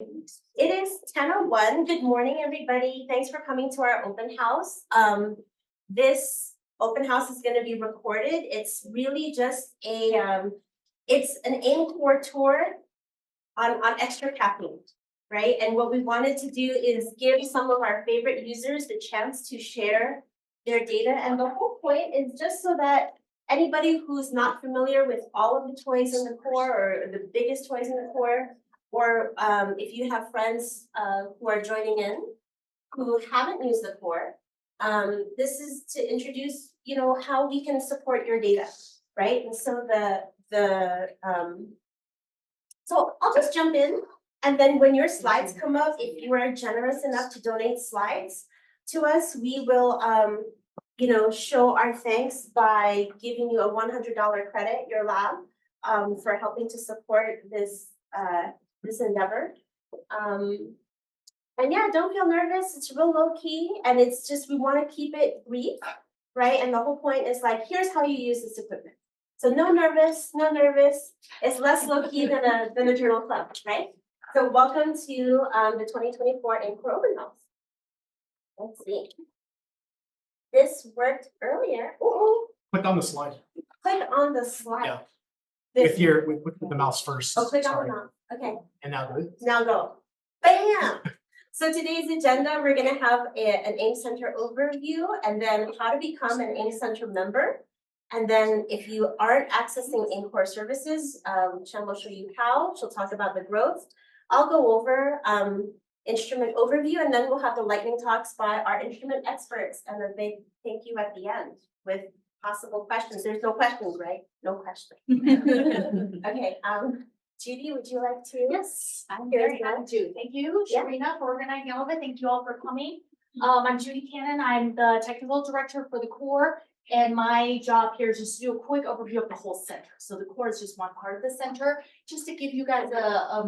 It is 10:01. Good morning, everybody. Thanks for coming to our open house. This open house is going to be recorded. It's really just it's an AIM core tour on extra caffeine, right? And what we wanted to do is give some of our favorite users the chance to share their data. And the whole point is just so that anybody who's not familiar with all of the toys in the core or the biggest toys in the core, or if you have friends who are joining in who haven't used the core, this is to introduce, how we can support your data, right? And so so I'll just jump in, and then when your slides come up, if you are generous enough to donate slides to us, we will, show our thanks by giving you a $100 credit, your lab, for helping to support this endeavor. And yeah, don't feel nervous. It's real low key, and it's just we want to keep it brief, right? And the whole point is like, here's how you use this equipment. So no nervous. It's less low key than a journal club, right? So welcome to the 2024 AIM Core Open House. Let's see. This worked earlier. Click on the slide. Click on the slide. Yeah. This, With the mouse first. click on Sorry. the mouse. Okay. And now go. Now go. Bam! So today's agenda, we're going to have an AIM Center overview, and then how to become an AIM Center member. And then if you aren't accessing AIM Core services, Shem will show you how. She'll talk about the growth. I'll go over instrument overview, and then we'll have the lightning talks by our instrument experts and a big thank you at the end with possible questions. There's no questions, right? No questions. Okay, Judy, would you like to? Yes, I'm very happy to. Thank you, Yeah. Sharina, for organizing all of it. Thank you all for coming. I'm Judy Cannon. I'm the technical director for the core, and my job here is just to do a quick overview of the whole center. So the core is just one part of the center, just to give you guys a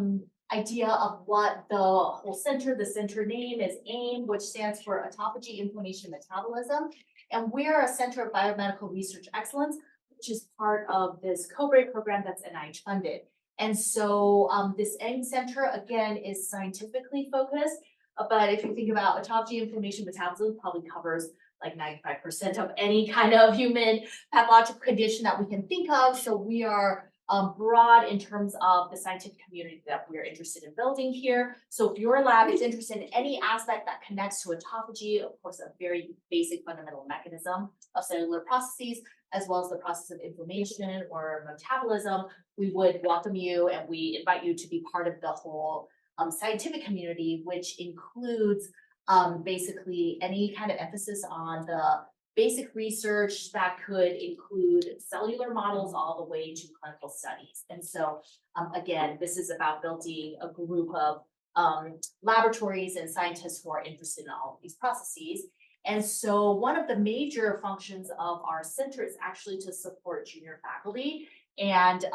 idea of what the whole center, the center name is AIM, which stands for Autophagy, Inflammation, Metabolism. And we're a center of biomedical research excellence, which is part of this COBRA program that's NIH funded. And so this AIM Center, again, is scientifically focused, but if you think about autophagy, inflammation, metabolism, probably covers like 95% of any kind of human pathological condition that we can think of. So we are broad in terms of the scientific community that we're interested in building here. So if your lab is interested in any aspect that connects to autophagy, of course, a very basic fundamental mechanism of cellular processes, as well as the process of inflammation or metabolism, we would welcome you and we invite you to be part of the whole scientific community, which includes basically any kind of emphasis on the basic research that could include cellular models all the way to clinical studies. And so again, this is about building a group of laboratories and scientists who are interested in all of these processes. And so one of the major functions of our center is actually to support junior faculty and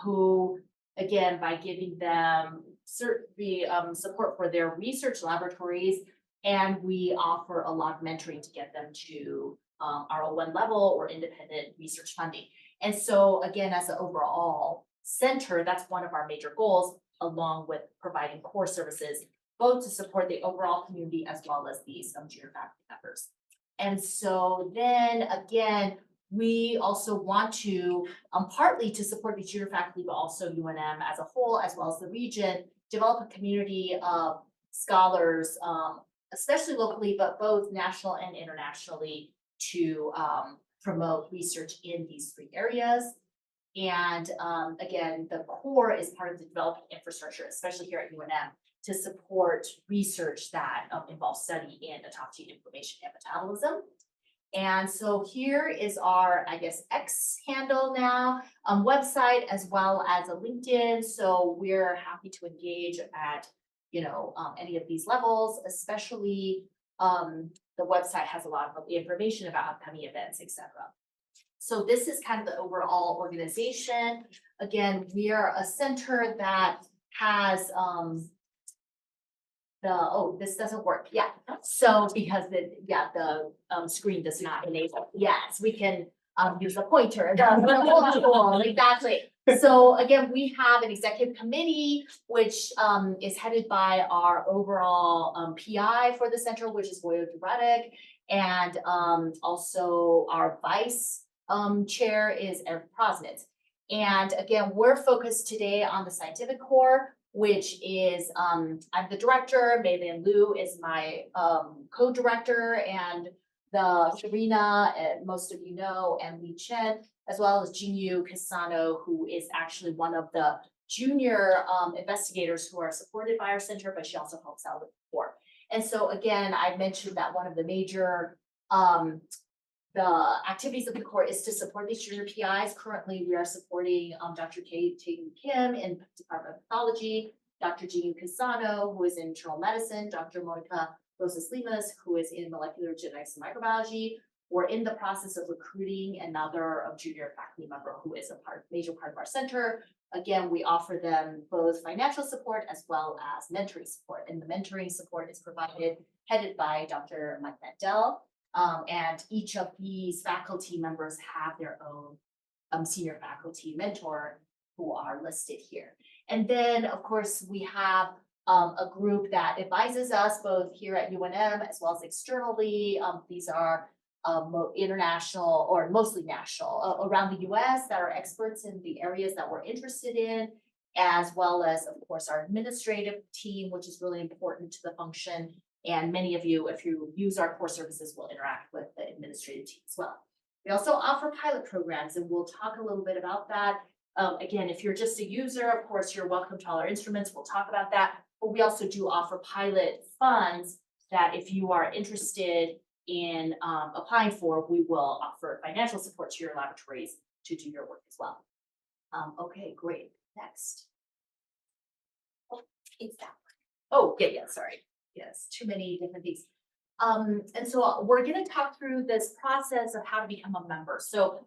who, again, by giving them support for their research laboratories, and we offer a lot of mentoring to get them to R01 level or independent research funding. And so again, as an overall center, that's one of our major goals, along with providing core services, both to support the overall community as well as these junior faculty members. And so then again, we also want to, partly to support the junior faculty, but also UNM as a whole, as well as the region, develop a community of scholars, especially locally, but both national and internationally, to promote research in these three areas. And again, the core is part of the developing infrastructure, especially here at UNM, to support research that involves study in autophagy, inflammation, and metabolism. And so here is our, X handle now, website, as well as a LinkedIn. So we're happy to engage at, any of these levels, especially the website has a lot of information about upcoming events, etc. So this is kind of the overall organization. Again, we are a center that has this doesn't work. Yeah. So because the screen does not enable. Yes, we can use a pointer. Exactly. So again, we have an executive committee, which is headed by our overall PI for the center, which is Voyo Duradek. And also our vice chair is Eric Prosnitz. And again, we're focused today on the scientific core, which is I'm the director, Mei Lian Liu is my co-director, and the Sharina, most of you know, and Li Chen, as well as Jinyu Kisano, who is actually one of the junior investigators who are supported by our center, but she also helps out with the core. And so again, I mentioned that one of the major the activities of the core is to support these junior PIs. Currently, we are supporting Dr. Tae Kim in Department of Pathology, Dr. Jinyu Kisano, who is in internal medicine, Dr. Monica Rosas Limas, who is in molecular genetics and microbiology. We're in the process of recruiting another junior faculty member who is a major part of our center. Again, we offer them both financial support as well as mentoring support. And the mentoring support is provided, headed by Dr. Mike Mandel. And each of these faculty members have their own senior faculty mentor who are listed here. And then, of course, we have a group that advises us both here at UNM as well as externally. These are international or mostly national around the US that are experts in the areas that we're interested in, as well as, of course, our administrative team, which is really important to the function. And many of you, if you use our core services, will interact with the administrative team as well. We also offer pilot programs, and we'll talk a little bit about that. Again, if you're just a user, of course, you're welcome to all our instruments. We'll talk about that. But we also do offer pilot funds that if you are interested in applying for, we will offer financial support to your laboratories to do your work as well. Okay, great. Next. Oh, it's that one. Oh, yeah, sorry. Yes, too many different things. And so we're going to talk through this process of how to become a member. So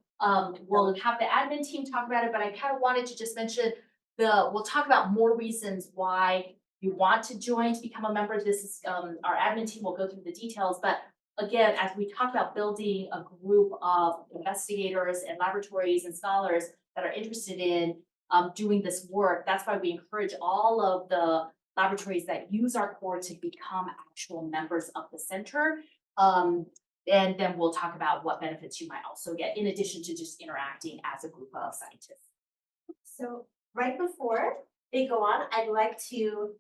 we'll have the admin team talk about it, but I kind of wanted to just mention we'll talk about more reasons why you want to join to become a member. This is our admin team will go through the details, but again, as we talk about building a group of investigators and laboratories and scholars that are interested in doing this work, that's why we encourage all of the laboratories that use our core to become actual members of the center. And then we'll talk about what benefits you might also get in addition to just interacting as a group of scientists. So right before they go on, I'd like to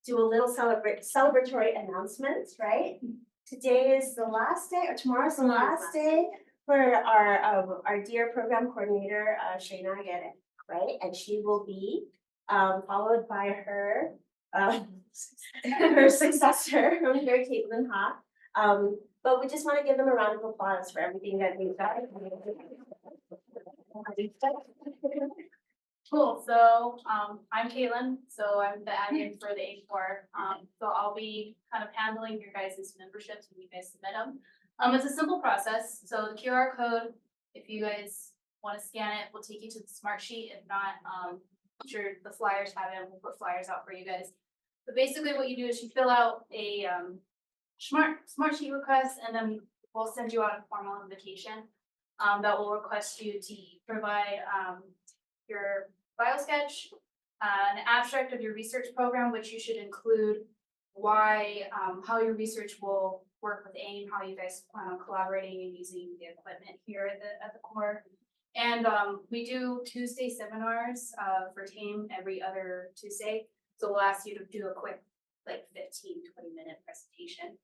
do a little celebratory announcement, right? Today is the last day, or tomorrow's the last day for our dear program coordinator, Shayna Agede, right? And she will be followed by her her successor, Caitlin Ha. But we just want to give them a round of applause for everything that we've done. Cool, so I'm Caitlin, so I'm the admin for the A4. So I'll be kind of handling your guys' memberships when you guys submit them. It's a simple process, so the QR code, if you guys want to scan it, will take you to the smart sheet. If not, I'm sure the flyers have it, we'll put flyers out for you guys. But basically what you do is you fill out a smart sheet request, and then we'll send you out a formal invitation that will request you to provide your biosketch, an abstract of your research program, which you should include why, how your research will work with AIM, how you guys plan on collaborating and using the equipment here at the core. And we do Tuesday seminars for TAME every other Tuesday. So we'll ask you to do a quick, like 15-20-minute presentation.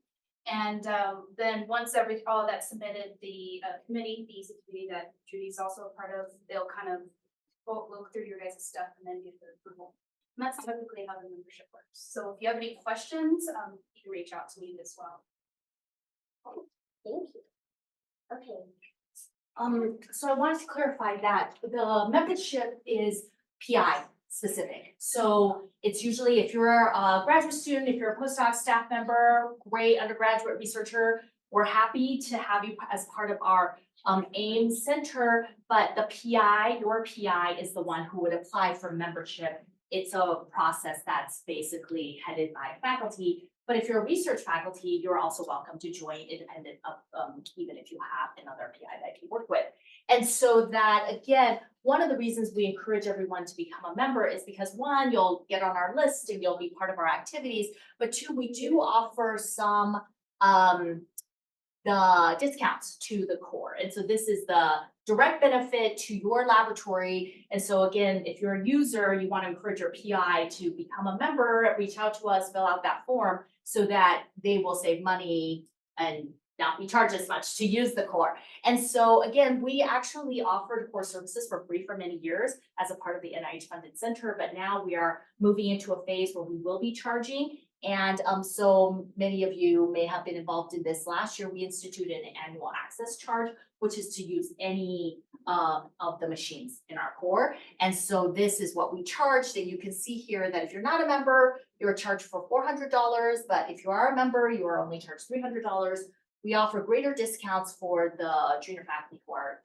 And then once all of that's submitted, the committee, the EASY committee that Judy's also a part of, they'll kind of look through your guys' stuff and then give the approval. And that's typically how the membership works. So if you have any questions, you can reach out to me as well. Thank you. Okay. So I wanted to clarify that the membership is PI specific. So it's usually if you're a graduate student, if you're a postdoc staff member, great undergraduate researcher, we're happy to have you as part of our AIM center, but the PI, your PI is the one who would apply for membership. It's a process that's basically headed by faculty But if you're a research faculty, you're also welcome to join independent of, even if you have another PI that you work with. And so that, again, one of the reasons we encourage everyone to become a member is because one, you'll get on our list and you'll be part of our activities. But two, we do offer some the discounts to the core. And so this is the direct benefit to your laboratory. And so again, if you're a user, you want to encourage your PI to become a member, reach out to us, fill out that form so that they will save money and not be charged as much to use the core. And so again, we actually offered core services for free for many years as a part of the NIH funded center, but now we are moving into a phase where we will be charging. And so many of you may have been involved in this. Last year, we instituted an annual access charge, which is to use any of the machines in our core. And so this is what we charged. And you can see here that if you're not a member, you're charged for $400. But if you are a member, you are only charged $300. We offer greater discounts for the junior faculty who are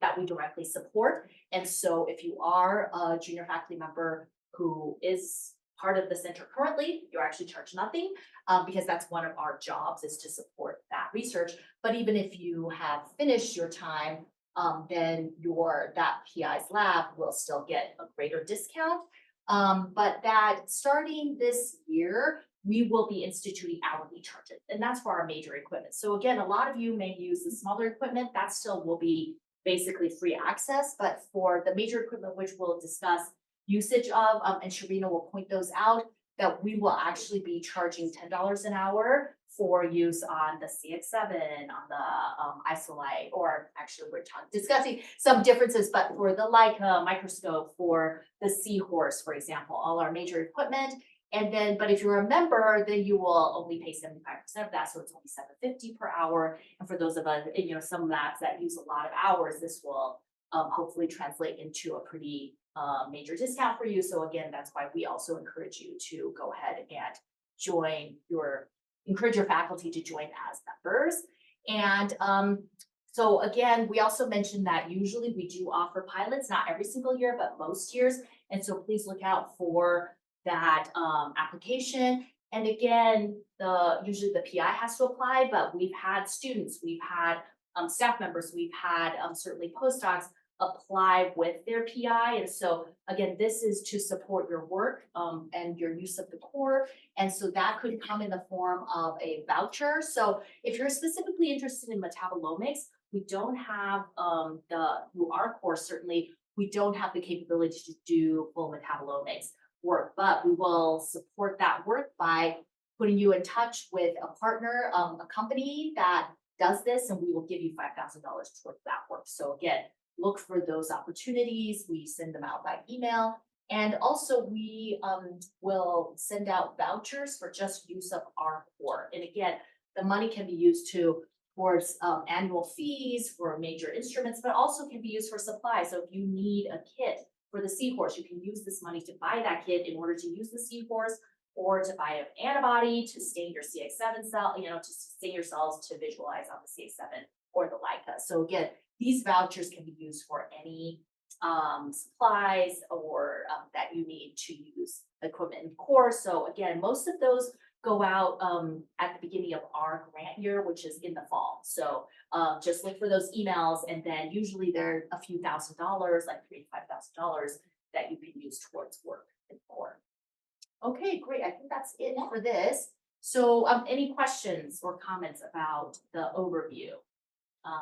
that we directly support. And so if you are a junior faculty member who is part of the center currently, you're actually charged nothing because that's one of our jobs is to support that research. But even if you have finished your time, then that PI's lab will still get a greater discount. But that starting this year, we will be instituting hourly charges, and that's for our major equipment. So again, a lot of you may use the smaller equipment, that still will be basically free access, but for the major equipment, which we'll discuss usage of, and Sharina will point those out, that we will actually be charging $10 an hour for use on the CX7, on the IsoLight, or actually we're discussing some differences, but for the Leica microscope, for the Seahorse, for example, all our major equipment. And then, but if you're a member, then you will only pay 75% of that. So it's only $7.50 per hour. And for those of us, some labs that use a lot of hours, this will hopefully translate into a pretty major discount for you. So again, that's why we also encourage you to go ahead and encourage your faculty to join as members. And so again, we also mentioned that usually we do offer pilots, not every single year, but most years. And so please look out for that application. And again, usually the PI has to apply, but we've had students, we've had staff members, we've had certainly postdocs apply with their PI. And so again, this is to support your work and your use of the core. And so that could come in the form of a voucher. So if you're specifically interested in metabolomics, we don't have through our course, certainly, we don't have the capability to do full metabolomics work, but we will support that work by putting you in touch with a partner, a company that does this, and we will give you $5,000 towards that work. So again, look for those opportunities. We send them out by email. And also we will send out vouchers for just use of our core. And again, the money can be used towards annual fees for major instruments, but also can be used for supplies. So if you need a kit for the Seahorse, you can use this money to buy that kit in order to use the Seahorse, or to buy an antibody to stain your CX7 cell, to stain your cells to visualize on the CX7 or the Leica. So again, these vouchers can be used for any supplies or that you need to use equipment in core. So again, most of those go out at the beginning of our grant year, which is in the fall. So just look for those emails, and then usually they're a few $1,000s, like $3,000 to $5,000 that you can use towards work in core. Okay, great. I think that's it for this. So any questions or comments about the overview?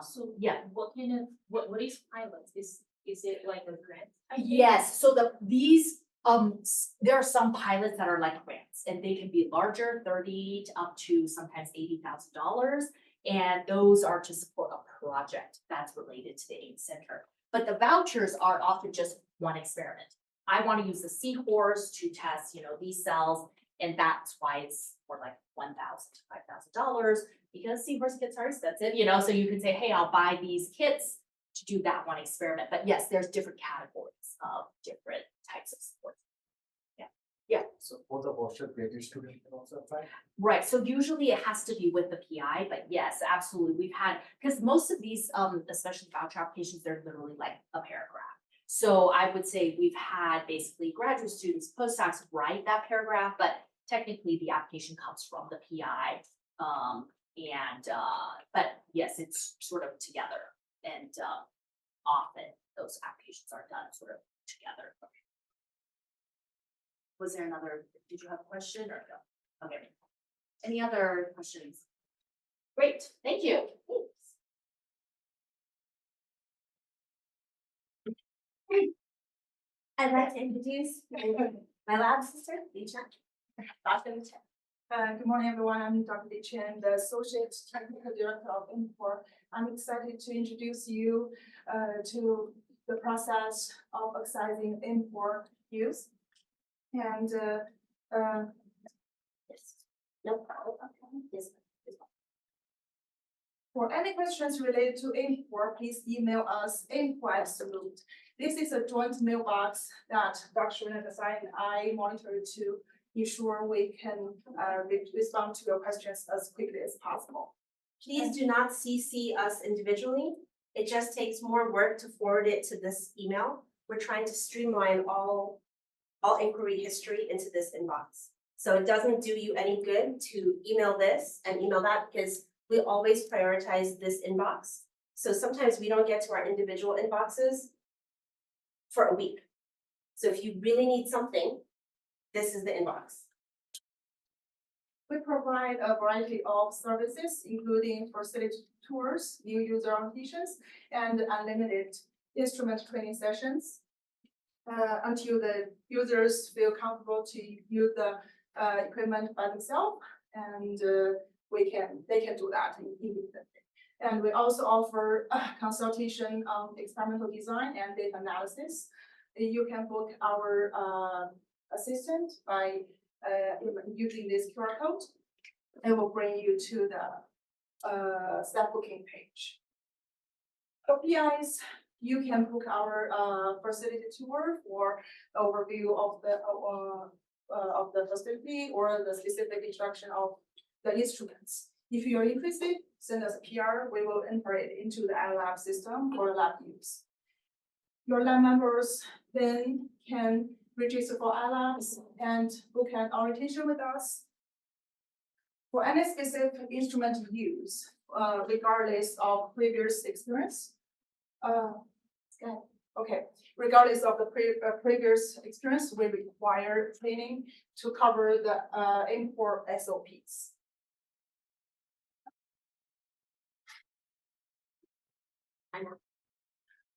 So Yeah. what kind of, what is pilots? Is it like a grant? Yes, so there are some pilots that are like grants, and they can be larger, 30 to up to sometimes $80,000. And those are to support a project that's related to the AIDS Center. But the vouchers are often just one experiment. I want to use the Seahorse to test, these cells, and that's why it's for like $1,000 to $5,000, because Seahorse kits are expensive, so you can say, hey, I'll buy these kits to do that one experiment. But yes, there's different categories of different types of support. Yeah. So portable should be a student can also apply. Right, so usually it has to be with the PI, but yes, absolutely. We've had, because most of these, especially voucher applications, they're literally like a paragraph. So I would say we've had basically graduate students, postdocs write that paragraph, but technically the application comes from the PI. But yes, it's sort of together and, often those applications are done sort of together. Was there another, did you have a question or no? Okay. Any other questions? Great, thank you. I'd like to introduce my lab sister, Li Chen. Dr. Li Chen. Good morning, everyone. I'm Dr. Li Chen, the Associate Technical Director of INFOR. I'm excited to introduce you to the process of excising INFOR use. And Yes. No problem. Yes. for any questions related to INFOR, please email us info@salute. This is a joint mailbox that Dr. Nasai and I monitor to ensure we can respond to your questions as quickly as possible. Please do not CC us individually. It just takes more work to forward it to this email. We're trying to streamline all inquiry history into this inbox. So it doesn't do you any good to email this and email that because we always prioritize this inbox. So sometimes we don't get to our individual inboxes for a week. So if you really need something, this is the inbox. We provide a variety of services, including facility tours, new user orientations, and unlimited instrument training sessions. Until the users feel comfortable to use the equipment by themselves, and they can do that independently. And we also offer consultation on experimental design and data analysis. You can book our assistant by using this QR code. It will bring you to the staff booking page. For PIs, you can book our facility tour for overview of the facility or the specific instruction of the instruments. If you are interested, send us a PR. We will enter it into the iLab system for lab use. Your lab members then can register for iLabs and book an orientation with us. For any specific instrument use, regardless of previous experience. Okay, regardless of the previous experience, we require training to cover the import SOPs.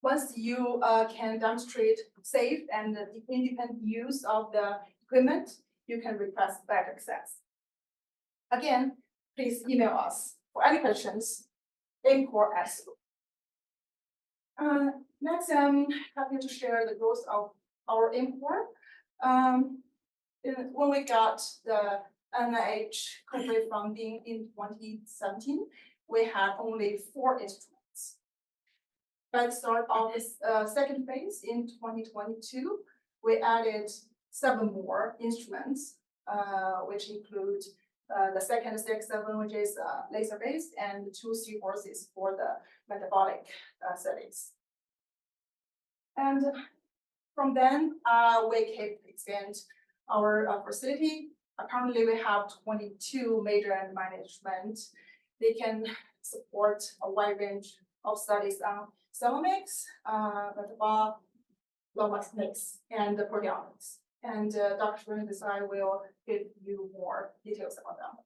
Once you can demonstrate safe and independent use of the equipment, you can request back access. Again, please email us for any questions. INFOR@salute. Next, I'm happy to share the growth of our INFOR. When we got the NIH corporate funding in 2017, we had only 4 instruments. By the start of this second phase in 2022, we added 7 more instruments, which include the second CX7, which is laser-based, and 2 seahorses for the metabolic settings. And from then, we keep expand our facility. Currently, we have 22 major and minor instruments. They can support a wide range of studies on cellomics, metabolic, logistics, and the proteomics. And Dr. Nasai will give you more details about them.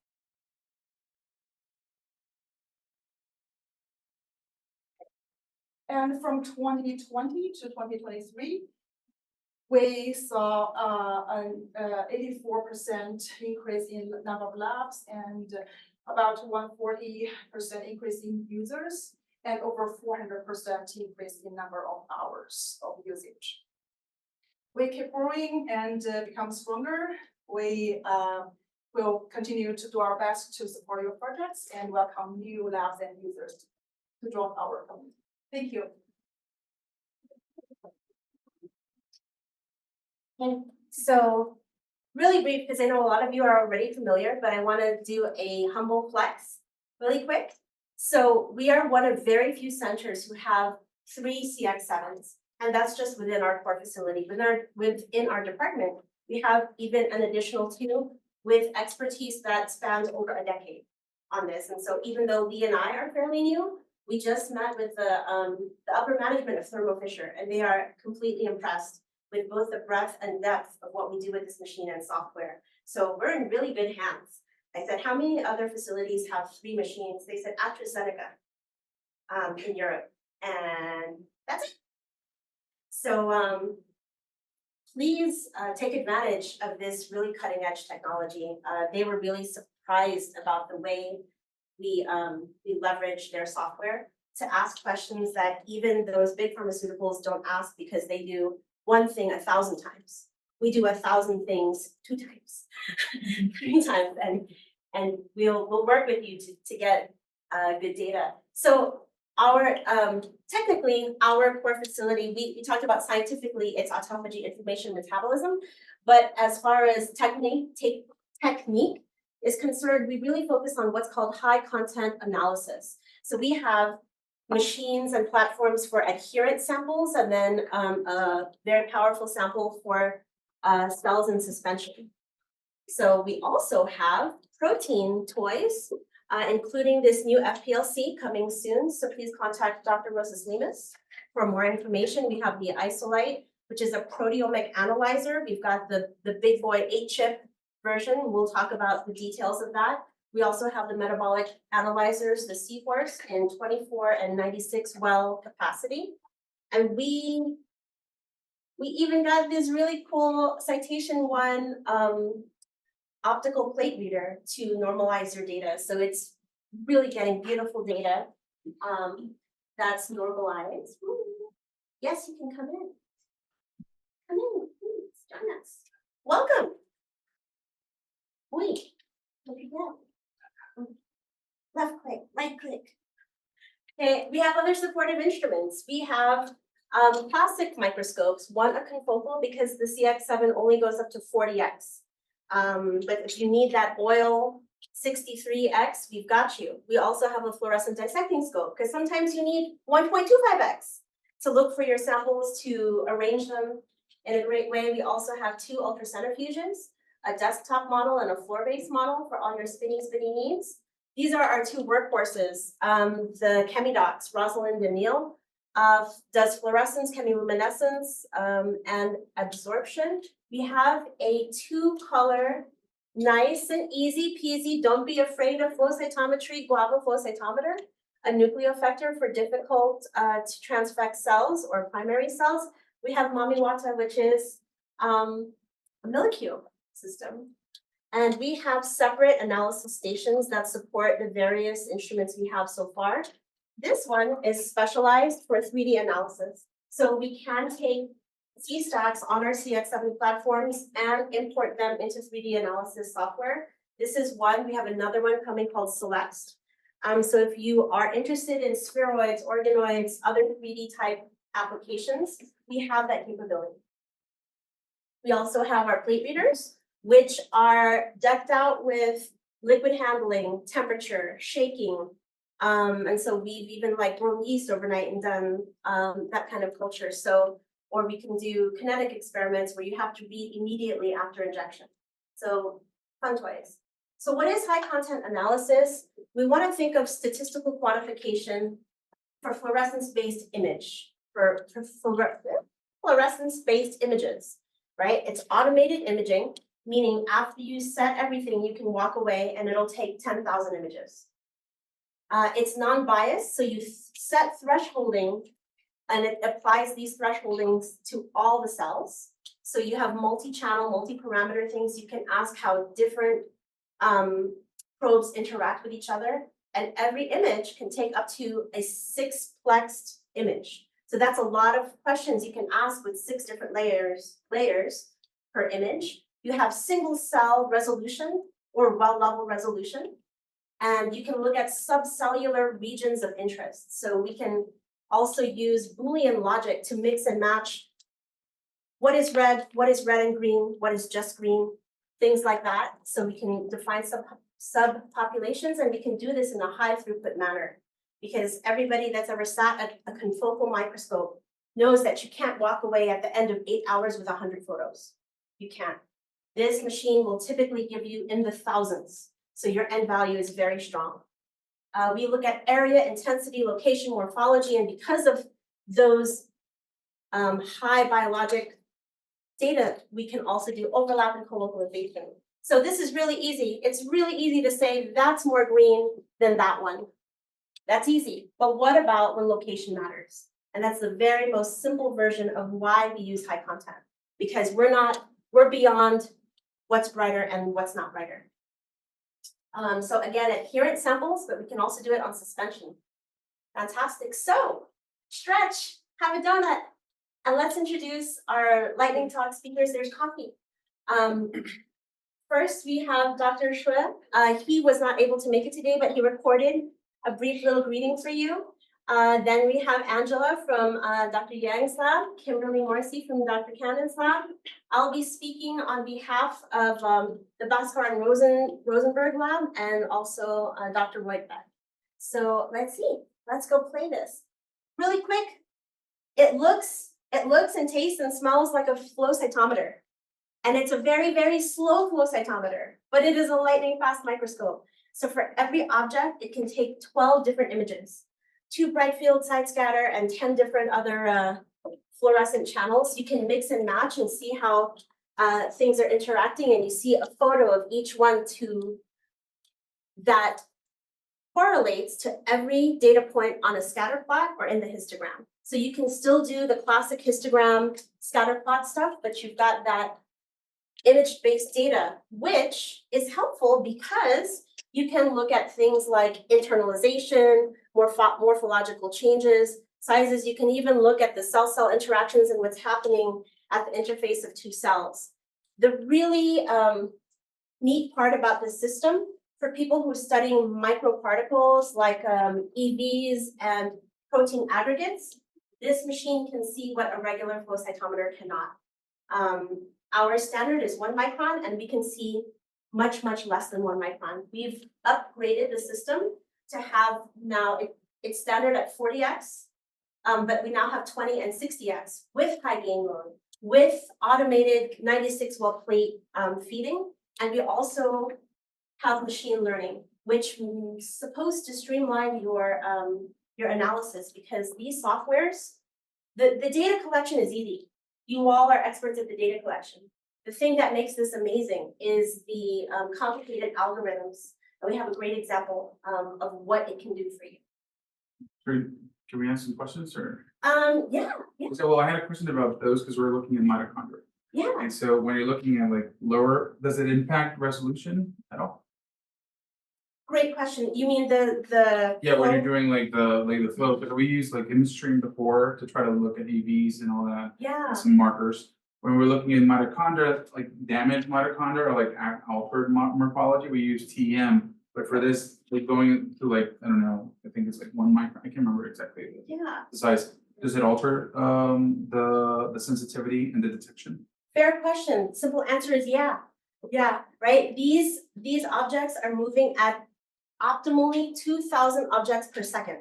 And from 2020 to 2023, we saw an 84% increase in the number of labs and about 140% increase in users and over 400% increase in number of hours of usage. We keep growing and become stronger. We will continue to do our best to support your projects and welcome new labs and users to join our community. Thank you. And so really brief, because I know a lot of you are already familiar, but I want to do a humble flex really quick. So we are one of very few centers who have 3 CX7s, and that's just within our core facility. Within our department, we have even an additional 2 with expertise that spans over a decade on this. And so even though Lee and I are fairly new, we just met with the upper management of Thermo Fisher, and they are completely impressed with both the breadth and depth of what we do with this machine and software. So we're in really good hands. I said, how many other facilities have 3 machines? They said AstraZeneca in Europe, and that's it. So please take advantage of this really cutting edge technology. They were really surprised about the way we leverage their software to ask questions that even those big pharmaceuticals don't ask because they do one thing 1,000 times. We do 1,000 things 2 times, 3 times, and we'll work with you to get good data. So our technically our core facility, we talked about scientifically it's autophagy information metabolism, but as far as technique is concerned, we really focus on what's called high content analysis. So we have machines and platforms for adherent samples, and then a very powerful sample for cells in suspension. So we also have protein toys, including this new FPLC coming soon. So please contact Dr. Rosas Lemus for more information. We have the Isolite, which is a proteomic analyzer. We've got the big boy 8-chip version. We'll talk about the details of that. We also have the metabolic analyzers, the Seahorse in 24 and 96 well capacity. And we even got this really cool Citation One optical plate reader to normalize your data. So it's really getting beautiful data that's normalized. Ooh. Yes, you can come in. Come in, please, join us. Welcome. Wait, look at that. Left click, right click. Okay, we have other supportive instruments. We have plastic microscopes, one a confocal because the CX7 only goes up to 40x. But if you need that oil 63x, we've got you. We also have a fluorescent dissecting scope because sometimes you need 1.25x to look for your samples, to arrange them in a great way. We also have 2 ultracentrifuges, a desktop model and a floor-based model for all your spinny needs. These are our 2 workhorses. The ChemiDocs, Rosalind and Neil, does fluorescence, chemiluminescence, and absorption. We have a 2-color, nice and easy peasy, don't be afraid of flow cytometry, guava flow cytometer, a nucleophector for difficult to transfect cells or primary cells. We have Mamiwata, which is a millicube system. And we have separate analysis stations that support the various instruments we have so far. This one is specialized for 3D analysis. So we can take C-stacks on our CX7 platforms and import them into 3D analysis software. This is one. We have another one coming called Celeste. So if you are interested in spheroids, organoids, other 3D type applications, we have that capability. We also have our plate readers, which are decked out with liquid handling, temperature, shaking. And so we've even like grown yeast overnight and done that kind of culture. So, or we can do kinetic experiments where you have to read immediately after injection. So fun toys. So what is high content analysis? We want to think of statistical quantification for fluorescence-based image, for fluorescence-based images, right? It's automated imaging, meaning after you set everything, you can walk away and it'll take 10,000 images. It's non-biased, so you set thresholding and it applies these thresholdings to all the cells. So you have multi-channel, multi-parameter things. You can ask how different probes interact with each other. And every image can take up to a 6-plexed image. So that's a lot of questions you can ask with 6 different layers per image. You have single cell resolution or well level resolution. And you can look at subcellular regions of interest. So we can also use Boolean logic to mix and match what is red and green, what is just green, things like that. So we can define subpopulations, and we can do this in a high throughput manner because everybody that's ever sat at a confocal microscope knows that you can't walk away at the end of 8 hours with 100 photos. You can't. this machine will typically give you in the thousands. So your end value is very strong. We look at area, intensity, location, morphology, and because of those high biologic data, we can also do overlap and colocalization. So this is really easy. It's really easy to say that's more green than that one. That's easy. But what about when location matters? And that's the very most simple version of why we use high content. Because we're beyond what's brighter and what's not brighter. So again, adherent samples, but we can also do it on suspension. Fantastic. So stretch, have a donut. And let's introduce our lightning talk speakers. There's coffee. First, we have Dr. Shui. He was not able to make it today, but he recorded a brief little greeting for you. Then we have Angela from Dr. Yang's lab, Kimberly Morrissey from Dr. Cannon's lab. I'll be speaking on behalf of the Bhaskar and Rosenberg lab and also Dr. Whitebeck. So let's see, let's go play this. Really quick, it looks and tastes and smells like a flow cytometer. And it's a very, very slow flow cytometer, but it is a lightning fast microscope. So for every object, it can take 12 different images, 2 bright field side scatter and 10 different other fluorescent channels. You can mix and match and see how things are interacting, and you see a photo of each one that correlates to every data point on a scatter plot or in the histogram. So you can still do the classic histogram scatter plot stuff, but you've got that image-based data, which is helpful because you can look at things like internalization, morphological changes, sizes. You can even look at the cell-cell interactions and what's happening at the interface of 2 cells. The really neat part about this system for people who are studying microparticles like EVs and protein aggregates, this machine can see what a regular flow cytometer cannot. Our standard is 1 micron, and we can see much, much less than 1 micron. We've upgraded the system to have now, it's standard at 40x, but we now have 20 and 60x with high gain mode, with automated 96 well plate feeding. And we also have machine learning, which is supposed to streamline your analysis, because these softwares, the data collection is easy. You all are experts at the data collection. The thing that makes this amazing is the complicated algorithms. And we have a great example of what it can do for you. Can we ask some questions or? Yeah. So, well, I had a question about those because we're looking at mitochondria. Yeah. And so when you're looking at like lower, does it impact resolution at all? Great question. You mean the Yeah, when you're flow? doing like the flow, because we use like ImageStream before to try to look at EVs and all that, Yeah. and some markers. When we're looking at mitochondria, like damaged mitochondria or like altered morphology, we use TEM. But for this, like going to like, I don't know, I think it's like 1 micron. I can't remember exactly Yeah. the size. Does it alter the sensitivity and the detection? Fair question. Simple answer is yeah. Yeah, right? These objects are moving at optimally 2,000 objects per second.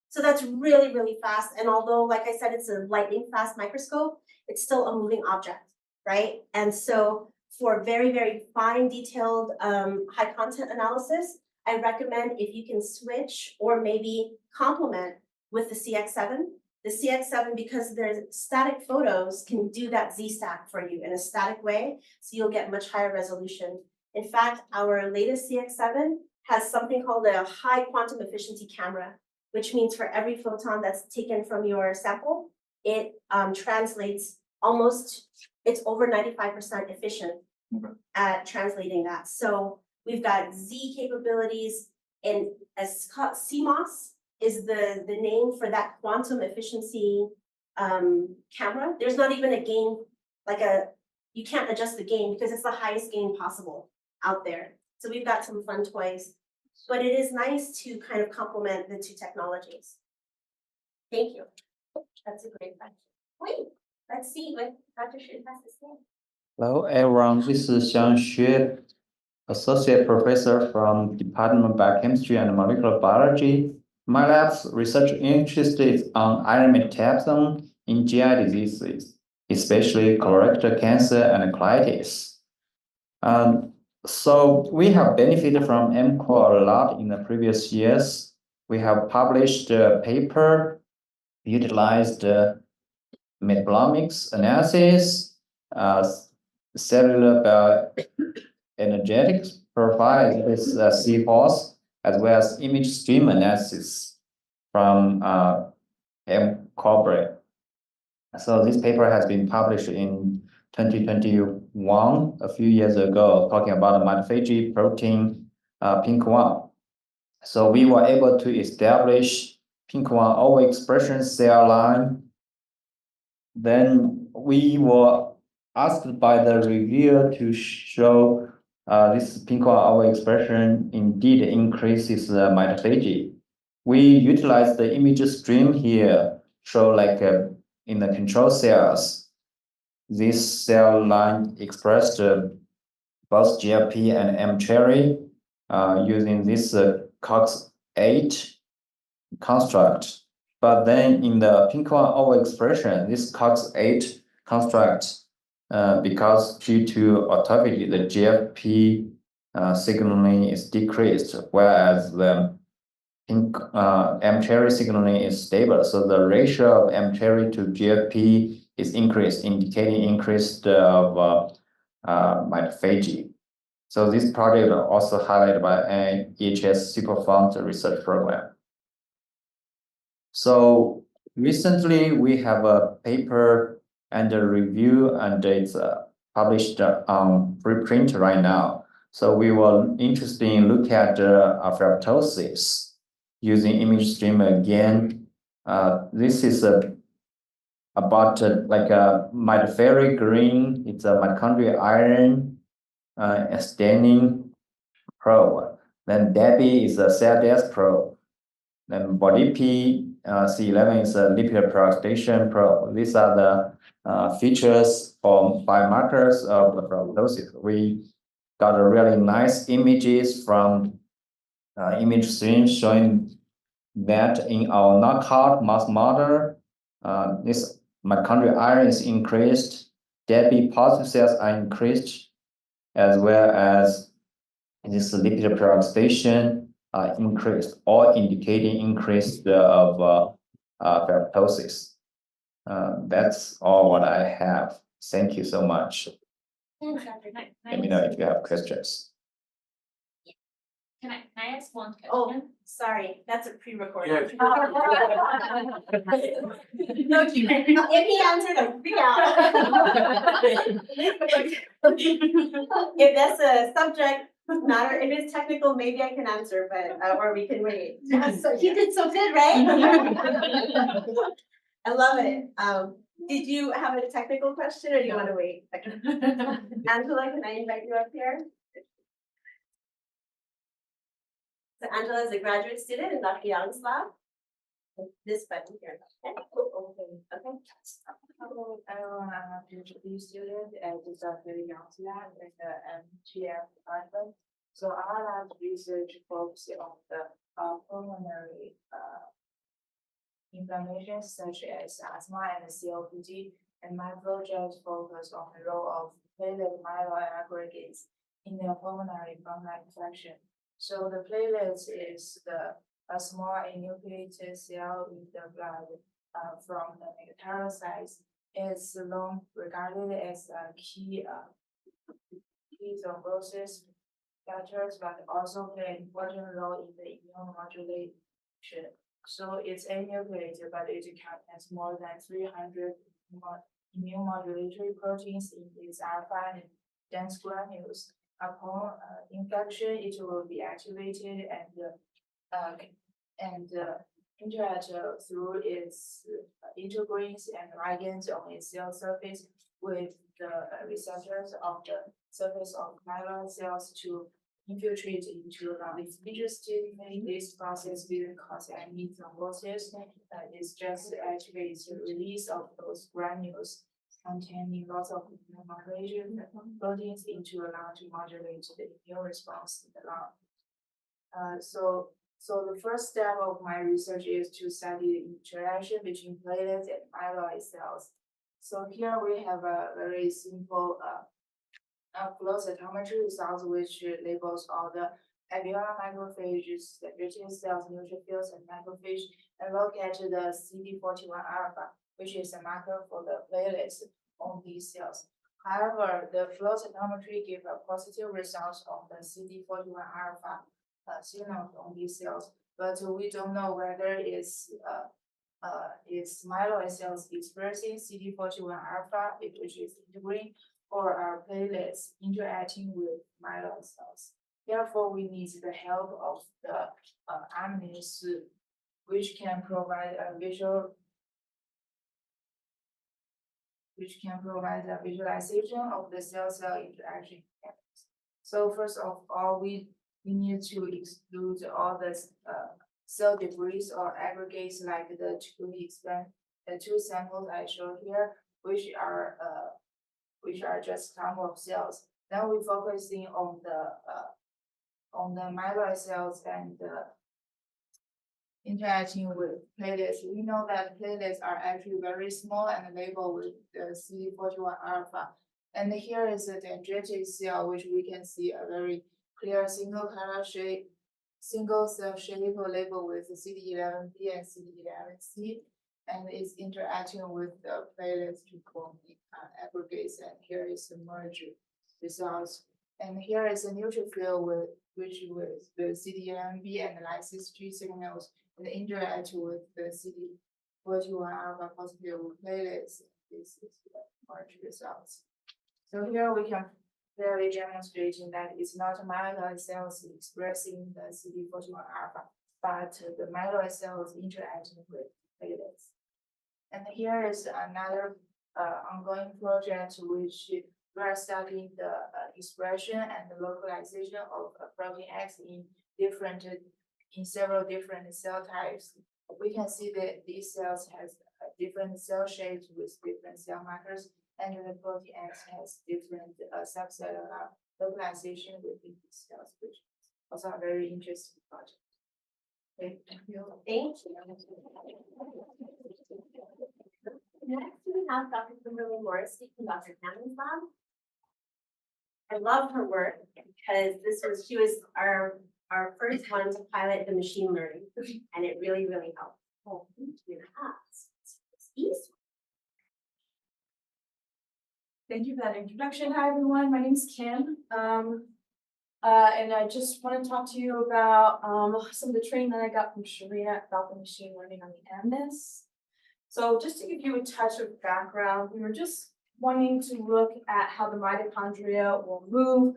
So that's really, really fast. And although, like I said, it's a lightning fast microscope, it's still a moving object, right? And so for very, very fine, detailed, high content analysis, I recommend if you can switch or maybe complement with the CX7. The CX7, because there's static photos, can do that Z-stack for you in a static way, so you'll get much higher resolution. In fact, our latest CX7 has something called a high quantum efficiency camera, which means for every photon that's taken from your sample, it translates almost, it's over 95% efficient at translating that. So we've got Z capabilities, and as CMOS is the name for that quantum efficiency camera. There's not even a gain, you can't adjust the gain because it's the highest gain possible out there. So we've got some fun toys, but it is nice to kind of complement the 2 technologies. Thank you. That's a great question. Wait, let's see what Dr. Xu has to say. Hello, everyone. This is Xiang Xue, Associate Professor from Department of Biochemistry and Molecular Biology. My lab's research interest is on iron metabolism in GI diseases, especially colorectal cancer and colitis. So we have benefited from MCore a lot in the previous years. We have published a paper, utilized metabolomics analysis, cellular bioenergetics profile with CPOS, as well as image stream analysis from MCore. So this paper has been published in 2021, a few years ago, talking about the mitophagy protein PINK1. So we were able to establish PINK1 overexpression cell line. Then we were asked by the reviewer to show this PINK1 overexpression indeed increases mitophagy. We utilize the image stream here, show like in the control cells, this cell line expressed both GFP and mCherry using this COX-8 construct. But then in the PINK1 overexpression, this COX-8 construct, because due to autophagy, the GFP signaling is decreased, whereas the mCherry signaling is stable. So the ratio of mCherry to GFP is increased, indicating increased of mitophagy. So this project also highlighted by an EHS Superfund research program. So recently we have a paper under review, and it's published on preprint right now. So we were interested in look at apoptosis using image stream again. This is about like a mitophagy green. It's a mitochondrial iron staining probe. Then DEBI is a cell death probe. Then BODIP C11 is a lipid peroxidation probe. These are the features or biomarkers of the apoptosis. We got a really nice images from image stream showing that in our knockout mouse model, this mitochondrial iron is increased, DEBI positive cells are increased, as well as this lipid peroxidation increased, all indicating increase of apoptosis. That's all what I have. Thank you so much. Let me know if you have questions. Can I ask one question? Oh, sorry, that's a pre-recorded. Yeah. No, if he answered a free out. If that's a subject matter, if it's technical, maybe I can answer, but, or we can wait. So he did so good, right? I love it. Did you have a technical question or do you want to wait? Angela, can I invite you up here? So Angela is a graduate student in Dr. Young's lab. This button here. Okay. Okay. Hello, everyone. I'm a PhD student at the Dr. Young's lab in the MGM department. So our lab research focuses on the pulmonary inflammation such as asthma and COPD, and my project focuses on the role of platelet myeloid aggregates in the pulmonary bronchial infection. So the platelets is a small enucleated cell in the blood from the megakaryocytes. It's long regarded as a key thrombosis factors, but also play an important role in the immunomodulation. So it's enucleated, but it contains more than 300 immune modulatory proteins in its alpha and dense granules. Upon infection, it will be activated and interact through its integrins and ligands on its cell surface with the receptors of the surface of myeloid cells to infiltrate into lungs. Interestingly, this process didn't cause any thrombosis. It's just actually the release of those granules containing lots of modulation proteins into the lung to modulate the immune response in the lung. So the first step of my research is to study the interaction between platelets and myeloid cells. So here we have a very simple flow cytometry results, which labels all the alveolar macrophages, dendritic cells, neutrophils, and macrophage, and look at the CD41 alpha, which is a marker for the platelets on these cells. However, the flow cytometry give a positive results on the CD41 alpha signals on these cells, but we don't know whether it's myeloid cells expressing CD41 alpha, which is integrin, or are platelets interacting with myeloid cells. Therefore, we need the help of the amines, which can provide a visualization of the cell-cell interaction. So first of all, we need to exclude all the cell debris or aggregates like the two samples I showed here, which are just clump of cells. Then we focusing on the myeloid cells and interacting with platelets. We know that platelets are actually very small and labeled with the CD41 alpha. And here is a dendritic cell, which we can see a very clear single cell shape labeled with CD11B and CD11C, and is interacting with the platelets to form the aggregates. And here is the merge results. And here is a neutrophil with the CD11B and the lysis G signals and interact with the CD41 alpha positive platelets. This is the merge results. So here we can clearly demonstrating that it's not myeloid cells expressing the CD41 alpha, but the myeloid cells interacting with platelets. And here is another ongoing project which we are studying the expression and the localization of protein X in several different cell types. We can see that these cells has different cell shapes with different cell markers, and the protein X has different subcellular localization within these cells, which is also a very interesting project. Okay, thank you. Thank you. Next, we have Dr. Kimberly Morris from Dr. Hammond's lab. I love her work because she was our first one to pilot the machine learning, and it really, really helped. Oh, thank you. Thank you for that introduction. Hi, everyone. My name is Kim. And I just want to talk to you about some of the training that I got from Sharia about the machine learning on the MS. So just to give you a touch of background, we were just wanting to look at how the mitochondria will move.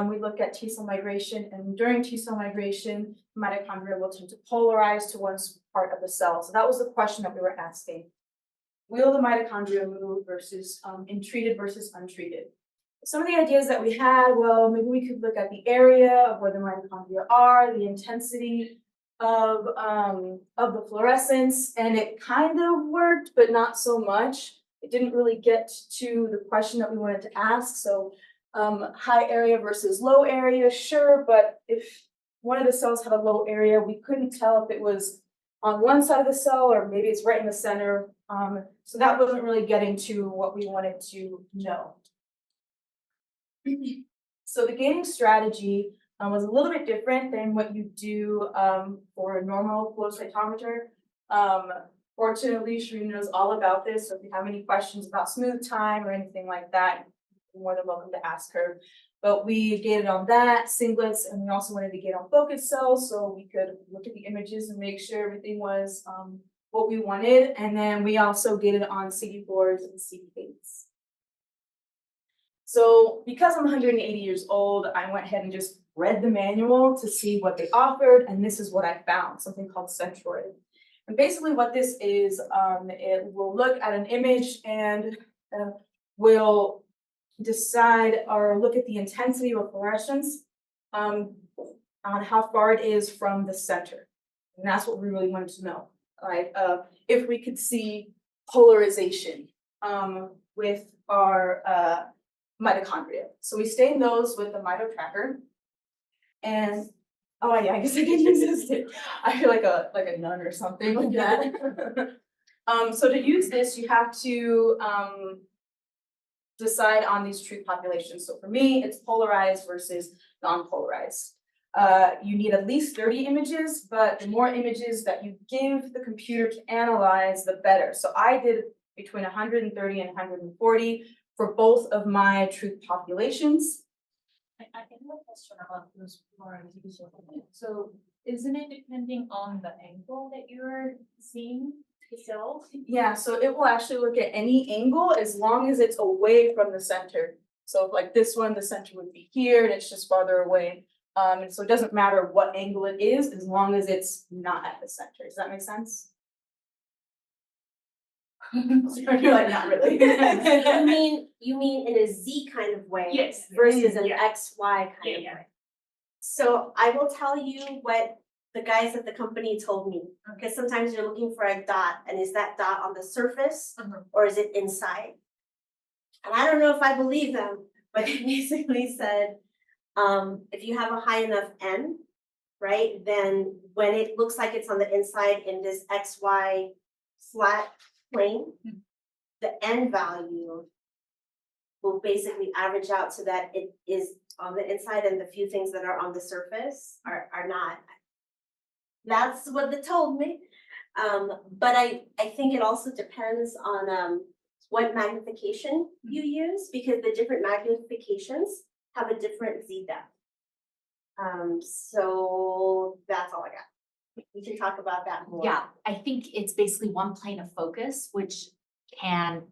We look at T cell migration, and during T cell migration, mitochondria will tend to polarize to one part of the cell. So that was the question that we were asking. Will the mitochondria move versus in treated versus untreated? Some of the ideas that we had, well, maybe we could look at the area of where the mitochondria are, the intensity of the fluorescence, and it kind of worked, but not so much. It didn't really get to the question that we wanted to ask. So high area versus low area, sure, but if one of the cells had a low area, we couldn't tell if it was on one side of the cell or maybe it's right in the center. So that wasn't really getting to what we wanted to know. So the gating strategy was a little bit different than what you do for a normal flow cytometer. Fortunately, Shereen knows all about this. So if you have any questions about smooth time or anything like that, you're more than welcome to ask her. But we gated on that, singlets, and we also wanted to gate on focus cells so we could look at the images and make sure everything was what we wanted. And then we also gated on CD4s and CD8s. So because I'm 180 years old, I went ahead and just read the manual to see what they offered, and this is what I found, something called Centroid. And basically what this is, it will look at an image and will decide or look at the intensity or fluorescence on how far it is from the center. And that's what we really wanted to know, like if we could see polarization with our mitochondria. So we stained those with the mito tracker. And oh yeah, I guess I can use this. I feel like a nun or something like that. So to use this, you have to decide on these truth populations. So for me, it's polarized versus non-polarized. You need at least 30 images, but the more images that you give the computer to analyze, the better. So I did between 130 and 140 for both of my truth populations. I have a question about those polarization. So isn't it depending on the angle that you're seeing the cells? Yeah, so it will actually look at any angle as long as it's away from the center. So like this one, the center would be here and it's just farther away. And so it doesn't matter what angle it is, as long as it's not at the center. Does that make sense? You're like, not really. You mean in a Z kind of way? Yes. Versus an Yeah. XY kind of way. So I will tell you what the guys at the company told me, because sometimes you're looking for a dot, and is that dot on the surface or is it inside? And I don't know if I believe them, but they basically said, if you have a high enough N, right, then when it looks like it's on the inside in this XY flat plane, the N value will basically average out so that it is on the inside and the few things that are on the surface are not. That's what they told me. But I think it also depends on what magnification you use, because the different magnifications have a different Z depth. So that's all I got. We can talk about that more. Yeah, I think it's basically one plane of focus, which can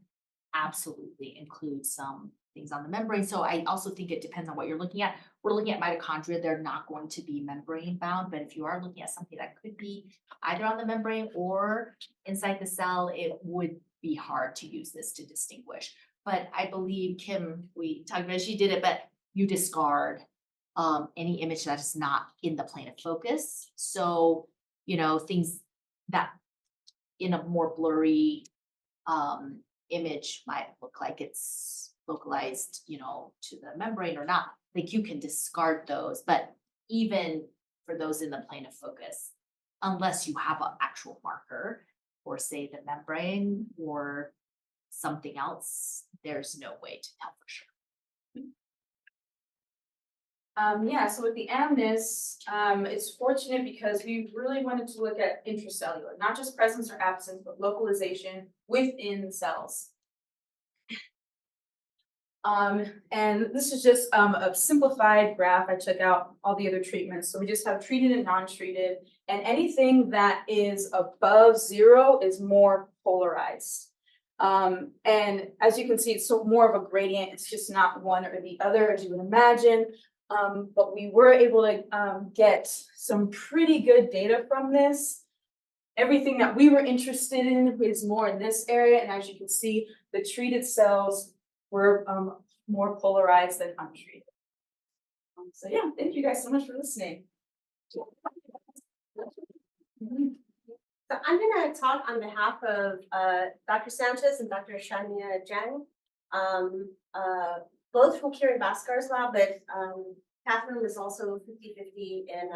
absolutely include some things on the membrane. So I also think it depends on what you're looking at. We're looking at mitochondria, they're not going to be membrane bound, but if you are looking at something that could be either on the membrane or inside the cell, it would be hard to use this to distinguish. But I believe Kim, we talked about, she did it, but you discard any image that is not in the plane of focus. So, you know, things that in a more blurry image might look like it's localized, you know, to the membrane or not. Like you can discard those, but even for those in the plane of focus, unless you have an actual marker or say the membrane or something else, there's no way to tell for sure. Yeah, so with the Amnis, it's fortunate because we really wanted to look at intracellular, not just presence or absence, but localization within cells. And this is just a simplified graph. I took out all the other treatments. So we just have treated and non-treated, and anything that is above 0 is more polarized. And as you can see, it's so more of a gradient. It's just not one or the other, as you would imagine. But we were able to get some pretty good data from this. Everything that we were interested in is more in this area, and as you can see, the treated cells were more polarized than untreated. So yeah, thank you guys so much for listening. So I'm gonna talk on behalf of Dr. Sanchez and Dr. Shania Jang, both from Kiran Bhaskar's lab, but Catherine was also 50-50 in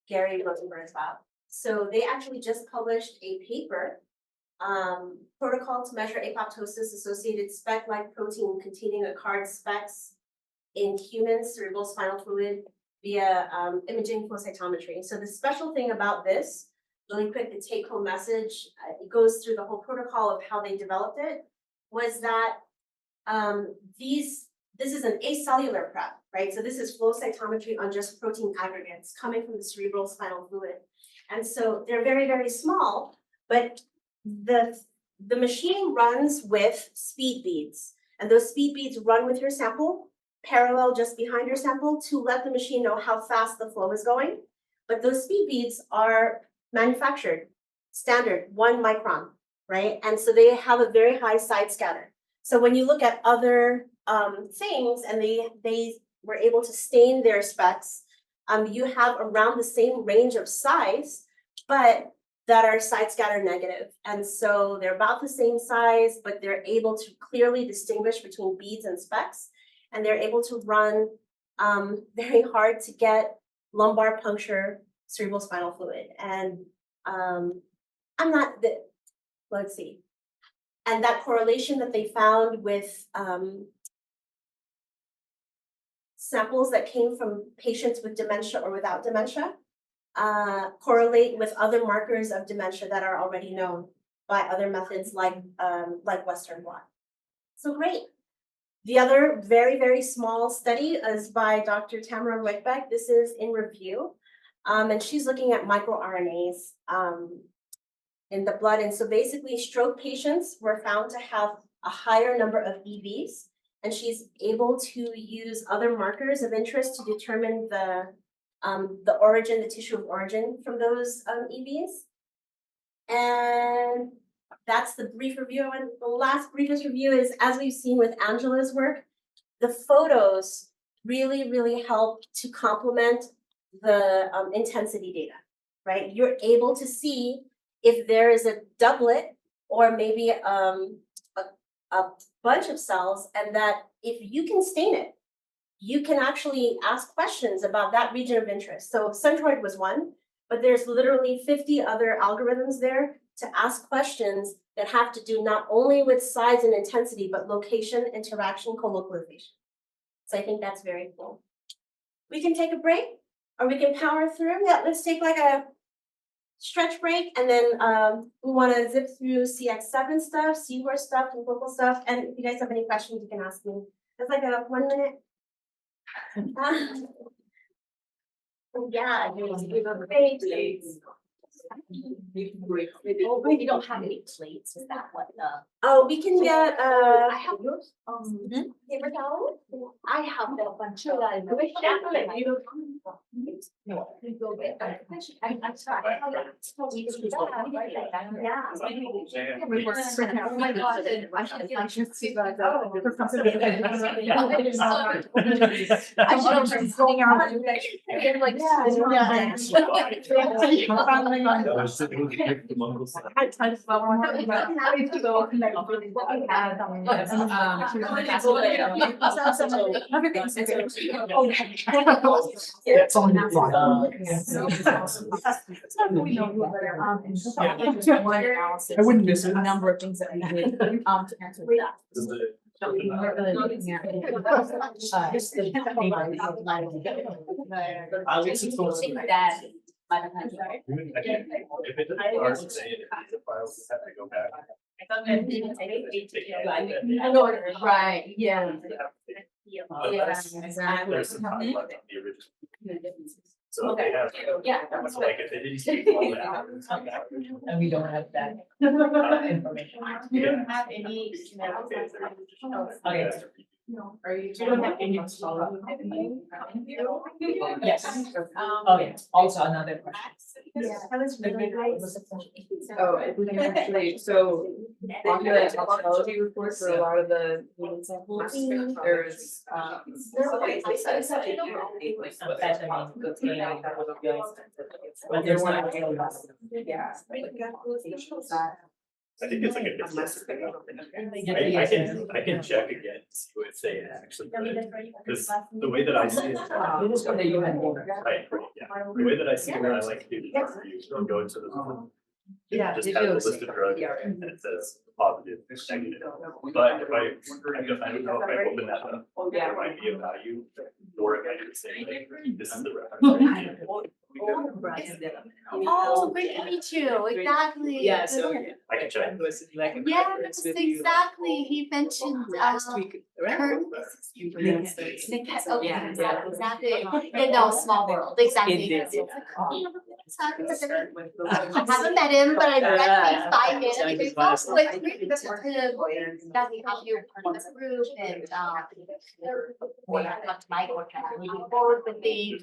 Gary Rosenberg's lab. So they actually just published a paper, protocol to measure apoptosis associated speck-like protein containing a card specs in human cerebral spinal fluid via imaging flow cytometry. So the special thing about this, really quick, the take-home message, it goes through the whole protocol of how they developed it, was that this is an acellular prep, right? So this is flow cytometry on just protein aggregates coming from the cerebral spinal fluid. And so they're very, very small, but the machine runs with speed beads, and those speed beads run with your sample, parallel just behind your sample to let the machine know how fast the flow is going. But those speed beads are manufactured standard 1 micron, right? And so they have a very high side scatter. So when you look at other things and they were able to stain their specs, you have around the same range of size, but that are side scatter negative. And so they're about the same size, but they're able to clearly distinguish between beads and specks. And they're able to run very hard to get lumbar puncture cerebral spinal fluid. And let's see. And that correlation that they found with samples that came from patients with dementia or without dementia correlate with other markers of dementia that are already known by other methods like Western blot. So great. The other very, very small study is by Dr. Tamara Roitbeck. This is in review. And she's looking at microRNAs in the blood. And so basically stroke patients were found to have a higher number of EVs, and she's able to use other markers of interest to determine the origin, the tissue of origin from those EVs. And that's the brief review. And the last briefest review is, as we've seen with Angela's work, the photos really, really help to complement the intensity data, right? You're able to see if there is a doublet or maybe a bunch of cells, and that if you can stain it, you can actually ask questions about that region of interest. So Centroid was one, but there's literally 50 other algorithms there to ask questions that have to do not only with size and intensity, but location, interaction, colocalization. So I think that's very cool. We can take a break or we can power through. Yeah, let's take like a stretch break, and then we want to zip through CX7 stuff, Seahorse stuff, and local stuff. And if you guys have any questions, you can ask me. That's like a 1 minute. Yeah, great. Oh, you don't have any plates, is that what the? Oh, we can get I have yours. paper towel. I have a bunch of. I'm sorry. Oh my God. I should see that. I should have been sitting out. Again, like. I wouldn't miss it. A number of things that we did, to answer that. So we were really looking at. Just the. That. If it's hard to say it, the files have to go back. Right, yeah. Exactly. There's some time left on the original. So they have. Yeah. So like if they didn't take all that. And we don't have that information. We don't have any. Okay. Are you? We don't have any installed. Yes. Oh, yeah, also another question. Yeah, that was really great. Oh, if we can actually, so on the toxicology report for a lot of the human samples, there's But there's not. yeah. I think it's like a business. I can check again, see what they actually. Because the way that I see it. It is what you had. Right, yeah, the way that I see it, I like to do the review, so go into the. Yeah, Just they have do. the list of drugs and it says positive, negative. But if I don't know if I open that up, there might be a value, or it might be saying like, this is the reference. Oh, great to meet you, exactly. Yeah, so. I can check. Yes, exactly, he mentioned, Last week, right? Kurt. Yes. Okay, Yeah. exactly, yeah, no, small world, exactly. It did. I haven't met him, but I've read by him. It's also like great to that we have you part of the group and we have got to Mike or kind of moving forward with things.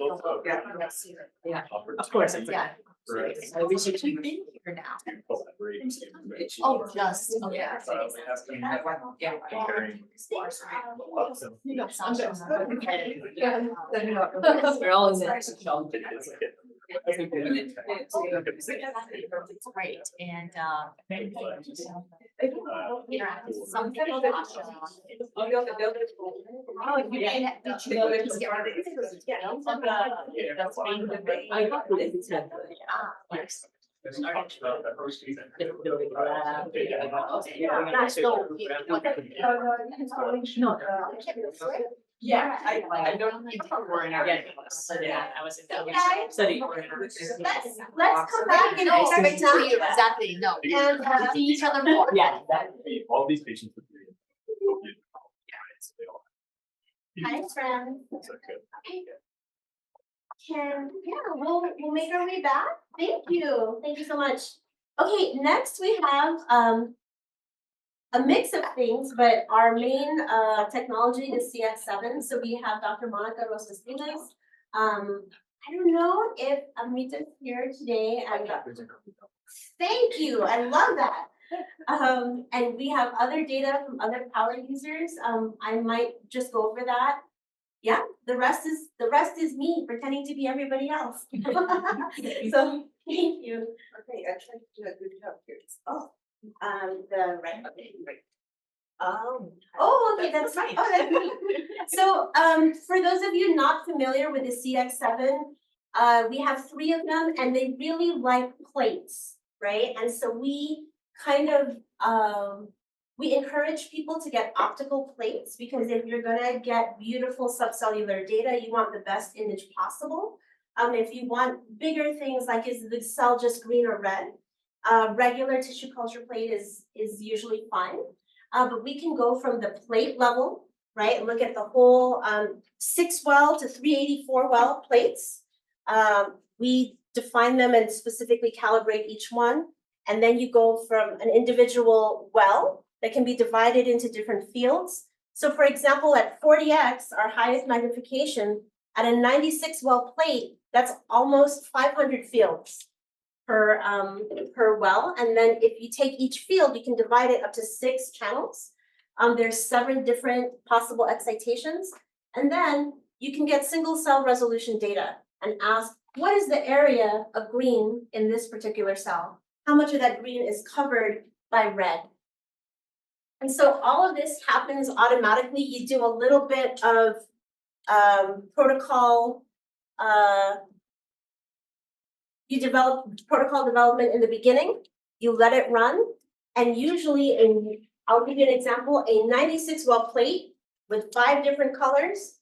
Yeah. Of course, Yeah. Right. So we should be here now. To collaborate. Oh, just, okay. Yeah. Comparing. We're all in there. It's great, and interactive, some people that. Oh, you did you know, just get rid of it? I got it. Yes. As we talked about that first season. Yeah, I don't think we're in our. I was in that study. Let's come back and No, start wait till you, now. exactly, no. And See each other more. Yeah, that. All these patients with. hi, friends. So good. We'll make our way back. Thank you so much. Okay, next we have a mix of things, but our main technology is CX7. So we have Dr. Monica Rosas-Dinas. I don't know if Amrita's here today. And thank you. I love that. And we have other data from other power users. I might just go over that. Yeah, the rest is me pretending to be everybody else. So thank you. Okay, I tried to do a good job here. Oh, the right. Right. Oh, okay, that's fine. Oh, that's me. So, for those of you not familiar with the CX7, we have 3 of them, and they really like plates, right? And so we kind of we encourage people to get optical plates because if you're gonna get beautiful subcellular data, you want the best image possible. If you want bigger things like is the cell just green or red, regular tissue culture plate is usually fine. But we can go from the plate level, right? Look at the whole 6 well to 384 well plates. We define them and specifically calibrate each one. And then you go from an individual well that can be divided into different fields. So for example, at 40x, our highest magnification, at a 96 well plate, that's almost 500 fields per well. And then if you take each field, you can divide it up to 6 channels. There's 7 different possible excitations. And then you can get single cell resolution data and ask, what is the area of green in this particular cell? How much of that green is covered by red? And so all of this happens automatically. You do a little bit of protocol, you develop protocol development in the beginning, you let it run, and usually I'll give you an example, a 96 well plate with 5 different colors,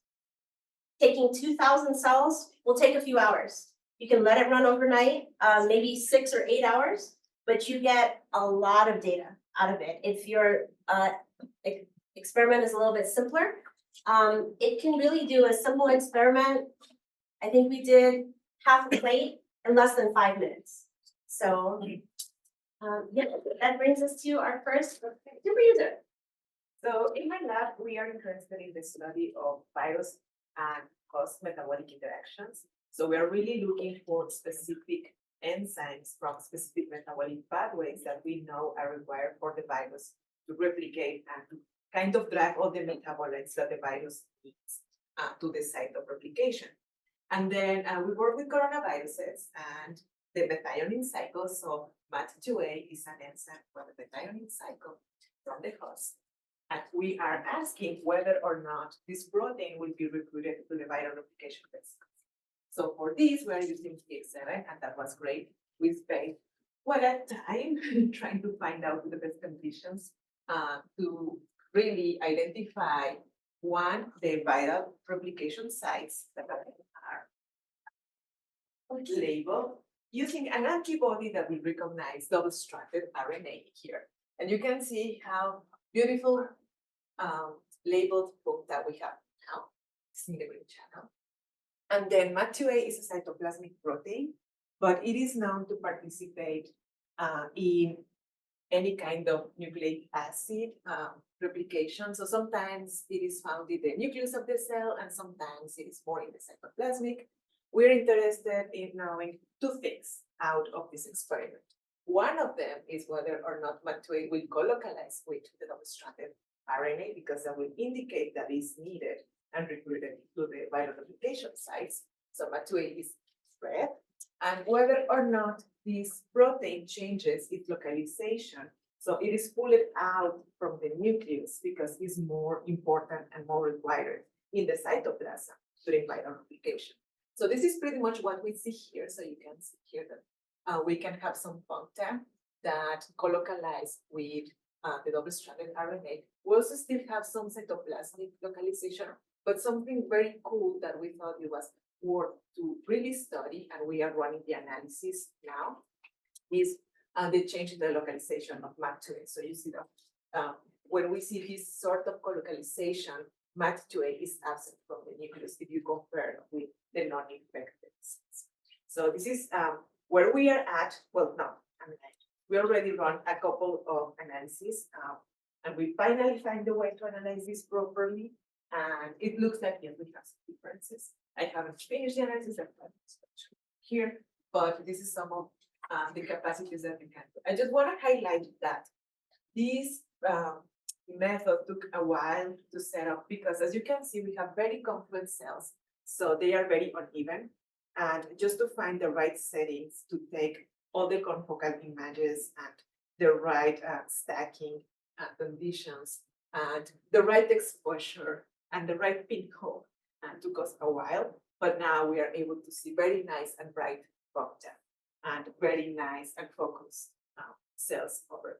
taking 2,000 cells will take a few hours. You can let it run overnight, maybe 6 or 8 hours, but you get a lot of data out of it. If your experiment is a little bit simpler, it can really do a simple experiment. I think we did half a plate in less than 5 minutes. So yeah, that brings us to our first super user. So in my lab, we are interested in the study of virus and host metabolic interactions. So we are really looking for specific enzymes from specific metabolic pathways that we know are required for the virus to replicate and to kind of drag all the metabolites that the virus needs to the site of replication. And then we work with coronaviruses and the methionine cycle. So MAT2A is an enzyme for the methionine cycle from the host. And we are asking whether or not this protein will be recruited to the viral replication vessels. So for this, we are using CX7, and that was great. We spent quite a time trying to find out the best conditions to really identify the viral replication sites that are labeled using an antibody that will recognize double-stranded RNA here. And you can see how beautiful labeled book that we have now. It's in the green channel. And then MAT2A is a cytoplasmic protein, but it is known to participate in any kind of nucleic acid replication. So sometimes it is found in the nucleus of the cell, and sometimes it is more in the cytoplasmic. We're interested in knowing 2 things out of this experiment. One of them is whether or not MAT2A will co-localize with the double-stranded RNA, because that will indicate that is needed and recruited to the viral replication sites. So MAT2A is spread, and whether or not this protein changes its localization. So it is pulled out from the nucleus because it's more important and more required in the cytoplasm during viral replication. So this is pretty much what we see here. So you can see here that we can have some content that co-localize with the double-stranded RNA. We also still have some cytoplasmic localization, but something very cool that we thought it was worth to really study, and we are running the analysis now, is the change in the localization of MAT2A. So you see that when we see this sort of co-localization, MAT2A is absent from the nucleus if you compare with the non-infected cells. So this is where we are at. Well, no, I mean, we already run a couple of analyses, and we finally find a way to analyze this properly. And it looks like yes, we have some differences. I haven't finished the analysis here, but this is some of the capacities that we can do. I just want to highlight that this method took a while to set up because, as you can see, we have very complex cells, so they are very uneven. And just to find the right settings to take all the confocal images and the right stacking conditions and the right exposure and the right pinhole took us a while. But now we are able to see very nice and bright content and very nice and focused cells over.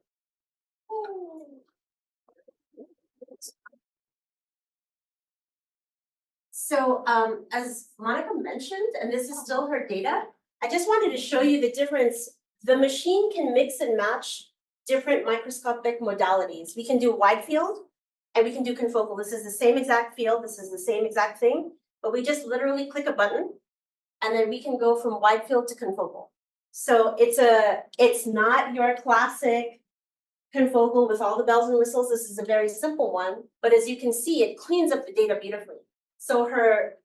So as Monica mentioned, and this is still her data, I just wanted to show you the difference. The machine can mix and match different microscopic modalities. We can do wide field and we can do confocal. This is the same exact field, this is the same exact thing, but we just literally click a button and then we can go from wide field to confocal. So it's not your classic confocal with all the bells and whistles. This is a very simple one, but as you can see, it cleans up the data beautifully. So her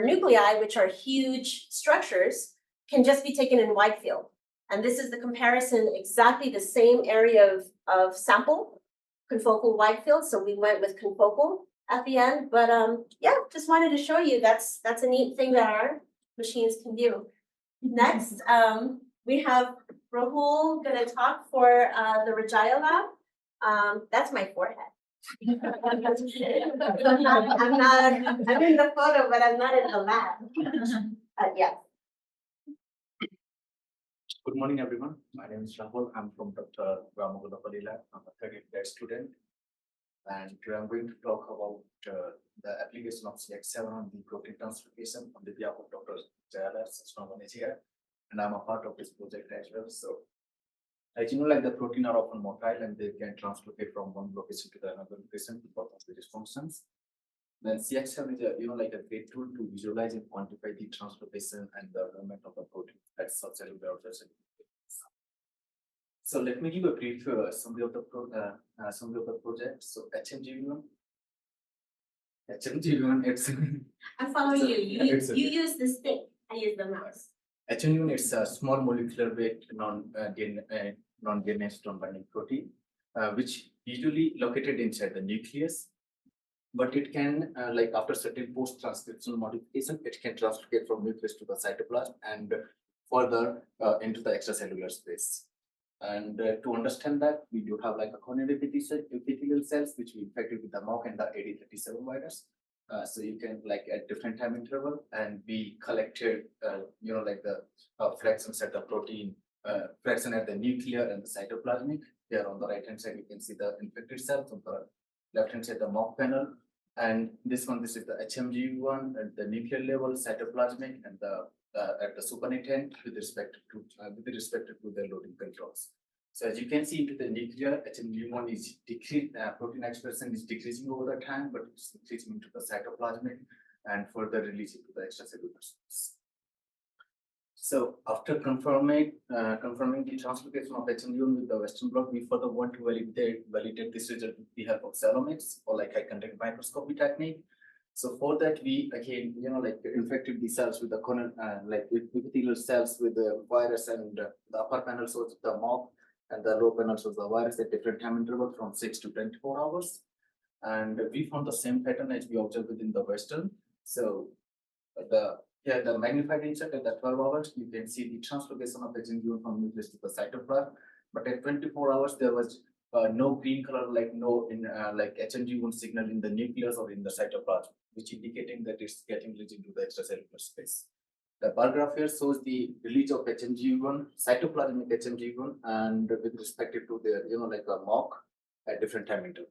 nuclei, which are huge structures, can just be taken in wide field. And this is the comparison, exactly the same area of sample, confocal wide field. So we went with confocal at the end, but yeah, just wanted to show you that's a neat thing that our machines can do. Next, we have Rahul gonna talk for the Rajaya lab. That's my forehead. I'm in the photo, but I'm not in the lab. Yeah. Good morning, everyone. My name is Rahul. I'm from Dr. Ramagulapalli lab. I'm a 30th grade student. And today I'm going to talk about the application of CX7 on the protein translocation on the behalf of Dr. Jayalas Sasnovan is here. And I'm a part of this project as well. So, as you know, like the protein are often motile and they can translocate from one location to the another location because of various functions. Then CX7 is a great tool to visualize and quantify the translocation and the movement of the protein at subcellular or cellular. So let me give a brief summary of the project. So HMGV1, it's I'm following you. You use the stick. I use the mouse. HMG1 is a small molecular weight non-DNA stone binding protein, which usually located inside the nucleus. But it can, like after certain post-transcriptional modification, it can translocate from nucleus to the cytoplasm and further into the extracellular space. And to understand that, we do have like a corneal epithelial cells, which we infected with the MOC and the AD37 virus. So you can like at different time interval, and we collected, the fractions at the protein, fraction at the nuclear and the cytoplasmic. Here on the right hand side, you can see the infected cells. On the left hand side, the MOC panel. And this is the HMG1 at the nuclear level, cytoplasmic, and the at the supernatant with respect to the loading controls. So as you can see into the nuclear, HMG1 is decreased, protein expression is decreasing over the time, but it's increasing into the cytoplasmic and further releasing to the extracellular space. So after confirming the translocation of HMG1 with the Western blot, we further want to validate this result with the help of Celomics or like high contact microscopy technique. So for that, we again, infected the cells with the corneal, with epithelial cells with the virus, and the upper panel shows the MOC and the lower panel shows the virus at different time intervals from 6 to 24 hours. And we found the same pattern as we observed within the Western. So the magnified insert at the 12 hours, you can see the translocation of HMG1 from nucleus to the cytoplasm. But at 24 hours, there was no green color, HMG1 signal in the nucleus or in the cytoplasm, which indicating that it's getting released into the extracellular space. The bar graph here shows the release of HMG1, cytoplasmic HMG1, and with respect to the, like a mock at different time intervals.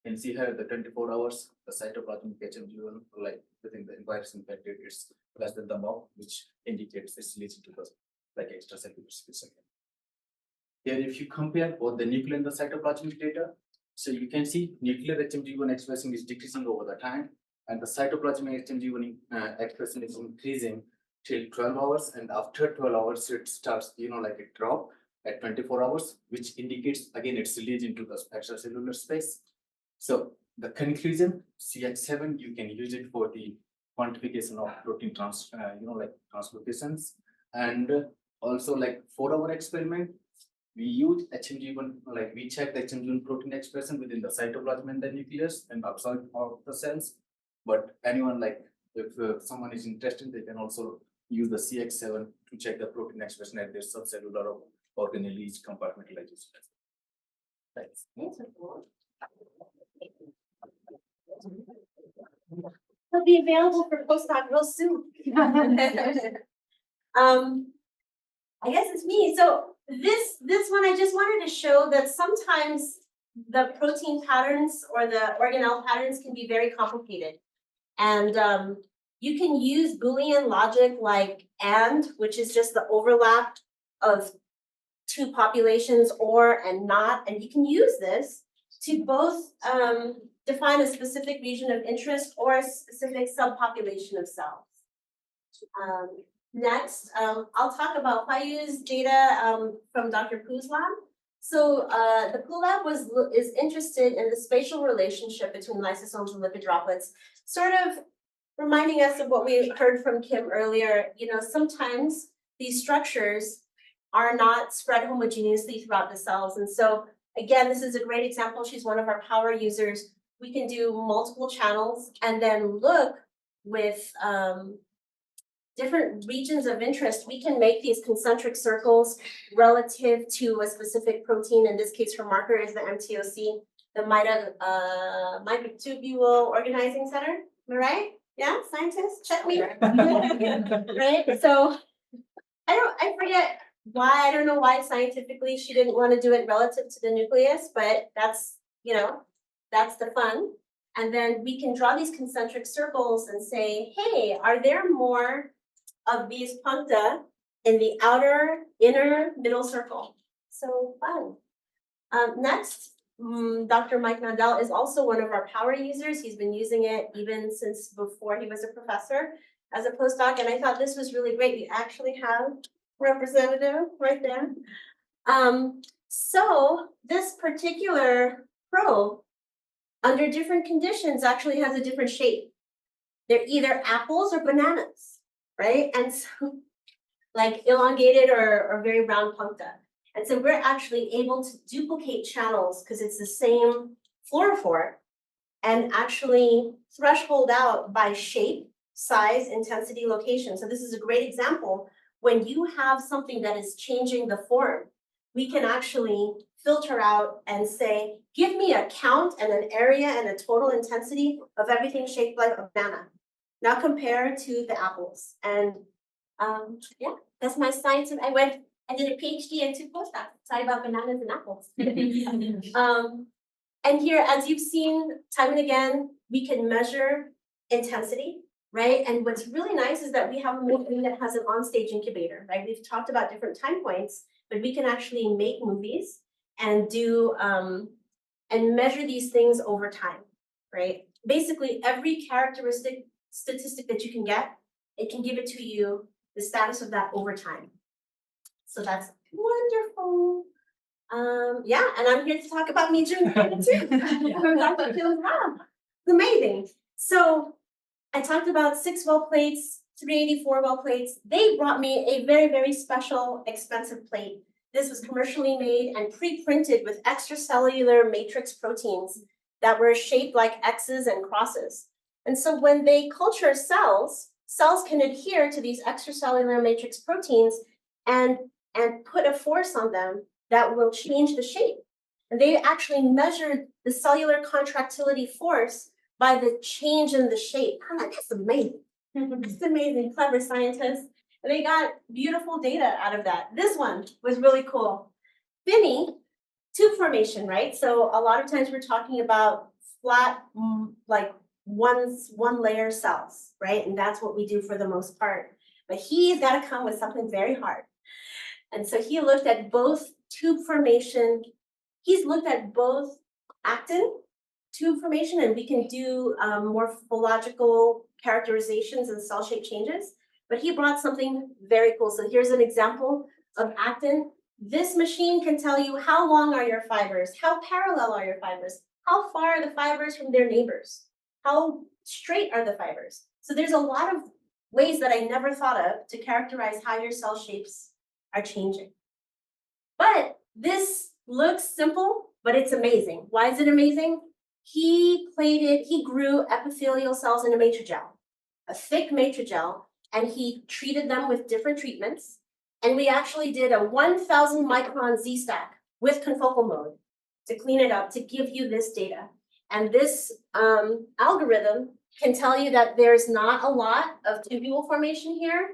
You can see here the 24 hours, the cytoplasmic HMG1, like within the virus infected, it's less than the mock, which indicates it's released to the like extracellular space. Here, if you compare both the nuclear and the cytoplasmic data, so you can see nuclear HMG1 expression is decreasing over the time, and the cytoplasmic HMG1 expression is increasing till 12 hours, and after 12 hours, it starts, like a drop at 24 hours, which indicates again it's released into the extracellular space. So the conclusion, CH7, you can use it for the quantification of protein translocations, and also like 4-hour experiment. We use HMG1, like we check the HMG1 protein expression within the cytoplasm and the nucleus and outside of the cells. But anyone, like if someone is interested, they can also use the CX7 to check the protein expression at their subcellular organelles compartmentalization. Thanks. He'll be available for postdoc real soon. I guess it's me. So this one, I just wanted to show that sometimes the protein patterns or the organelle patterns can be very complicated. And you can use Boolean logic like AND, which is just the overlap of two populations, or and not. And you can use this to both define a specific region of interest or a specific subpopulation of cells. Next, I'll talk about PhyU's data from Dr. Pu's lab. So the Pu lab is interested in the spatial relationship between lysosomes and lipid droplets, sort of reminding us of what we heard from Kim earlier. Sometimes these structures are not spread homogeneously throughout the cells. And so again, this is a great example. She's one of our power users. We can do multiple channels and then look with different regions of interest. We can make these concentric circles relative to a specific protein. In this case, her marker is the MTOC, the microtubule organizing center. Am I right? Yeah, scientists, check me. Right? So I forget why, I don't know why scientifically she didn't want to do it relative to the nucleus, but that's, that's the fun. And then we can draw these concentric circles and say, hey, are there more of these puncta in the outer, inner, middle circle? So fun. Next, Dr. Mike Mandel is also one of our power users. He's been using it even since before he was a professor as a postdoc. And I thought this was really great. We actually have representative right there. So this particular probe, under different conditions, actually has a different shape. They're either apples or bananas, right? And so, like elongated or very round puncta. And so we're actually able to duplicate channels because it's the same fluorophore and actually threshold out by shape, size, intensity, location. So this is a great example. When you have something that is changing the form, we can actually filter out and say, give me a count and an area and a total intensity of everything shaped like a banana. Now compare to the apples. And yeah, that's my science. I did a PhD and 2 postdocs talking about bananas and apples. And here, as you've seen time and again, we can measure intensity, right? And what's really nice is that we have a movie that has an on-stage incubator, right? We've talked about different time points, but we can actually make movies and do and measure these things over time, right? Basically, every characteristic statistic that you can get, it can give it to you, the status of that over time. So that's wonderful. Yeah, and I'm here to talk about me doing it too. It's amazing. So I talked about 6 well plates, 384 well plates. They brought me a very, very special, expensive plate. This was commercially made and pre-printed with extracellular matrix proteins that were shaped like X's and crosses. And so when they culture cells, cells can adhere to these extracellular matrix proteins and put a force on them that will change the shape. And they actually measured the cellular contractility force by the change in the shape. That's amazing. Just amazing, clever scientists. And they got beautiful data out of that. This one was really cool. Finny, tube formation, right? So a lot of times we're talking about flat, like one layer cells, right? And that's what we do for the most part. But he's got to come with something very hard. And so he looked at both tube formation. He's looked at both actin tube formation, and we can do morphological characterizations and cell shape changes. But he brought something very cool. So here's an example of actin. This machine can tell you how long are your fibers, how parallel are your fibers, how far are the fibers from their neighbors, how straight are the fibers. So there's a lot of ways that I never thought of to characterize how your cell shapes are changing. But this looks simple, but it's amazing. Why is it amazing? He grew epithelial cells in a matrigel, a thick matrigel, and he treated them with different treatments. And we actually did a 1,000 micron Z-stack with confocal mode to clean it up, to give you this data. And this algorithm can tell you that there's not a lot of tubule formation here,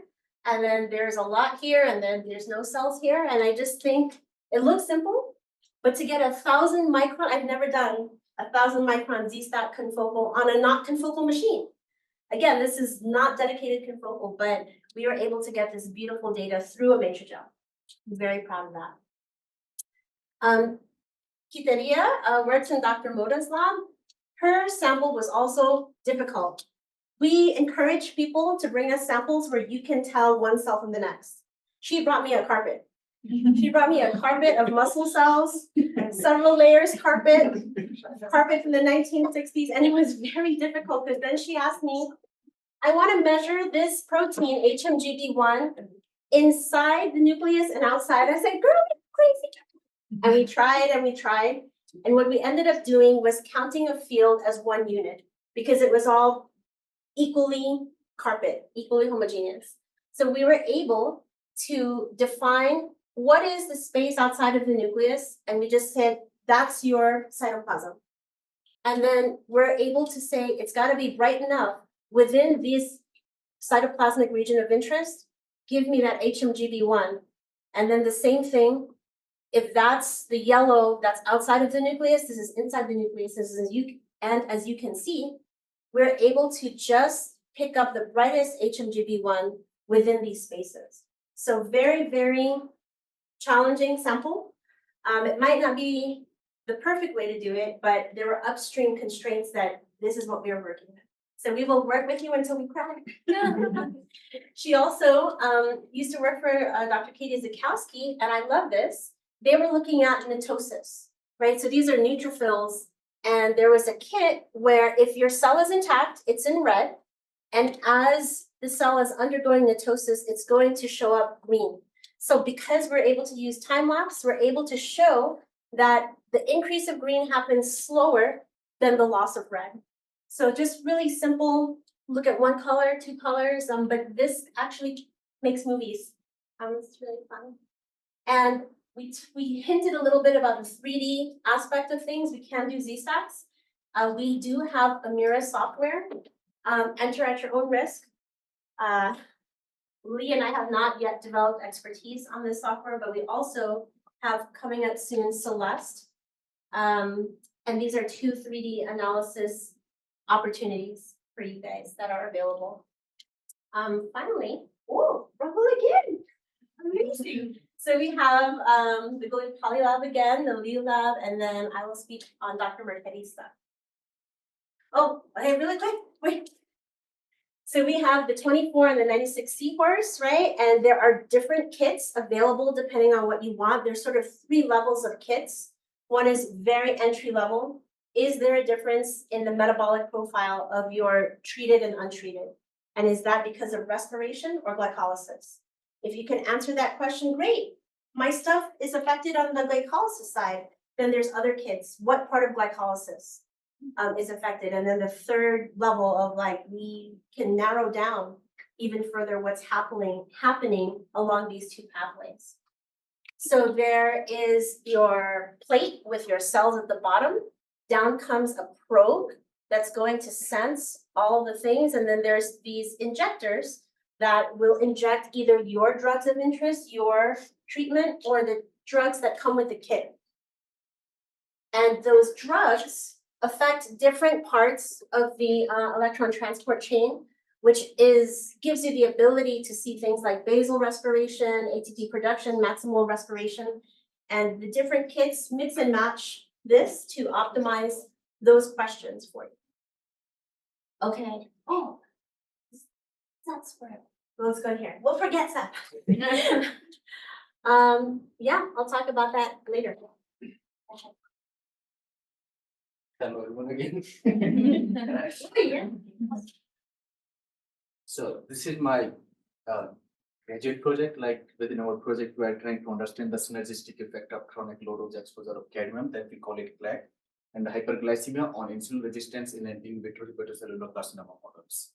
and then there's a lot here, and then there's no cells here. And I just think it looks simple, but to get 1,000 micron, I've never done 1,000 micron Z-stack confocal on a not confocal machine. Again, this is not dedicated confocal, but we were able to get this beautiful data through a matrigel. I'm very proud of that. Kiteria works in Dr. Moda's lab. Her sample was also difficult. We encourage people to bring us samples where you can tell one cell from the next. She brought me a carpet. She brought me a carpet of muscle cells, several layers carpet from the 1960s, and it was very difficult because then she asked me, I want to measure this protein HMGB1 inside the nucleus and outside. I said, girl, you're crazy. And we tried. And what we ended up doing was counting a field as one unit because it was all equally carpet, equally homogeneous. So we were able to define what is the space outside of the nucleus, and we just said, that's your cytoplasm. And then we're able to say it's got to be bright enough within this cytoplasmic region of interest, give me that HMGB1. And then the same thing, if that's the yellow that's outside of the nucleus, this is inside the nucleus, and as you can see, we're able to just pick up the brightest HMGB1 within these spaces. So very, very challenging sample. It might not be the perfect way to do it, but there were upstream constraints that this is what we are working with. So we will work with you until we cry. She also used to work for Dr. Katie Zakowski, and I love this. They were looking at mitosis, right? So these are neutrophils, and there was a kit where if your cell is intact, it's in red, and as the cell is undergoing mitosis, it's going to show up green. So because we're able to use time lapse, we're able to show that the increase of green happens slower than the loss of red. So just really simple, look at one color, two colors, but this actually makes movies. It's really fun. And we hinted a little bit about the 3D aspect of things. We can do Z-stacks. We do have Amira software, enter at your own risk. Lee and I have not yet developed expertise on this software, but we also have coming up soon Celeste. And these are two 3D analysis opportunities for you guys that are available. Finally, oh, Rahul again. Amazing. So we have the Gold Poly Lab again, the Lee Lab, and then I will speak on Dr. Marchetti's stuff. Oh, okay, really quick, wait. So we have the 24 and the 96 Seahorse, right? And there are different kits available depending on what you want. There's sort of 3 levels of kits. One is very entry level. Is there a difference in the metabolic profile of your treated and untreated? And is that because of respiration or glycolysis? If you can answer that question, great. My stuff is affected on the glycolysis side. Then there's other kits. What part of glycolysis is affected? And then the third level of like, we can narrow down even further what's happening along these 2 pathways. So there is your plate with your cells at the bottom. Down comes a probe that's going to sense all the things, and then there's these injectors that will inject either your drugs of interest, your treatment, or the drugs that come with the kit. And those drugs affect different parts of the electron transport chain, which gives you the ability to see things like basal respiration, ATP production, maximal respiration, and the different kits mix and match this to optimize those questions for you. Okay. Oh, that's where. Let's go here. We'll forget that. Yeah, I'll talk about that later. Hello everyone again. So this is my graduate project. Like within our project, we are trying to understand the synergistic effect of chronic low dose exposure of cadmium, that we call it CLAC, and the hyperglycemia on insulin resistance in an in vitro hepatocellular carcinoma models.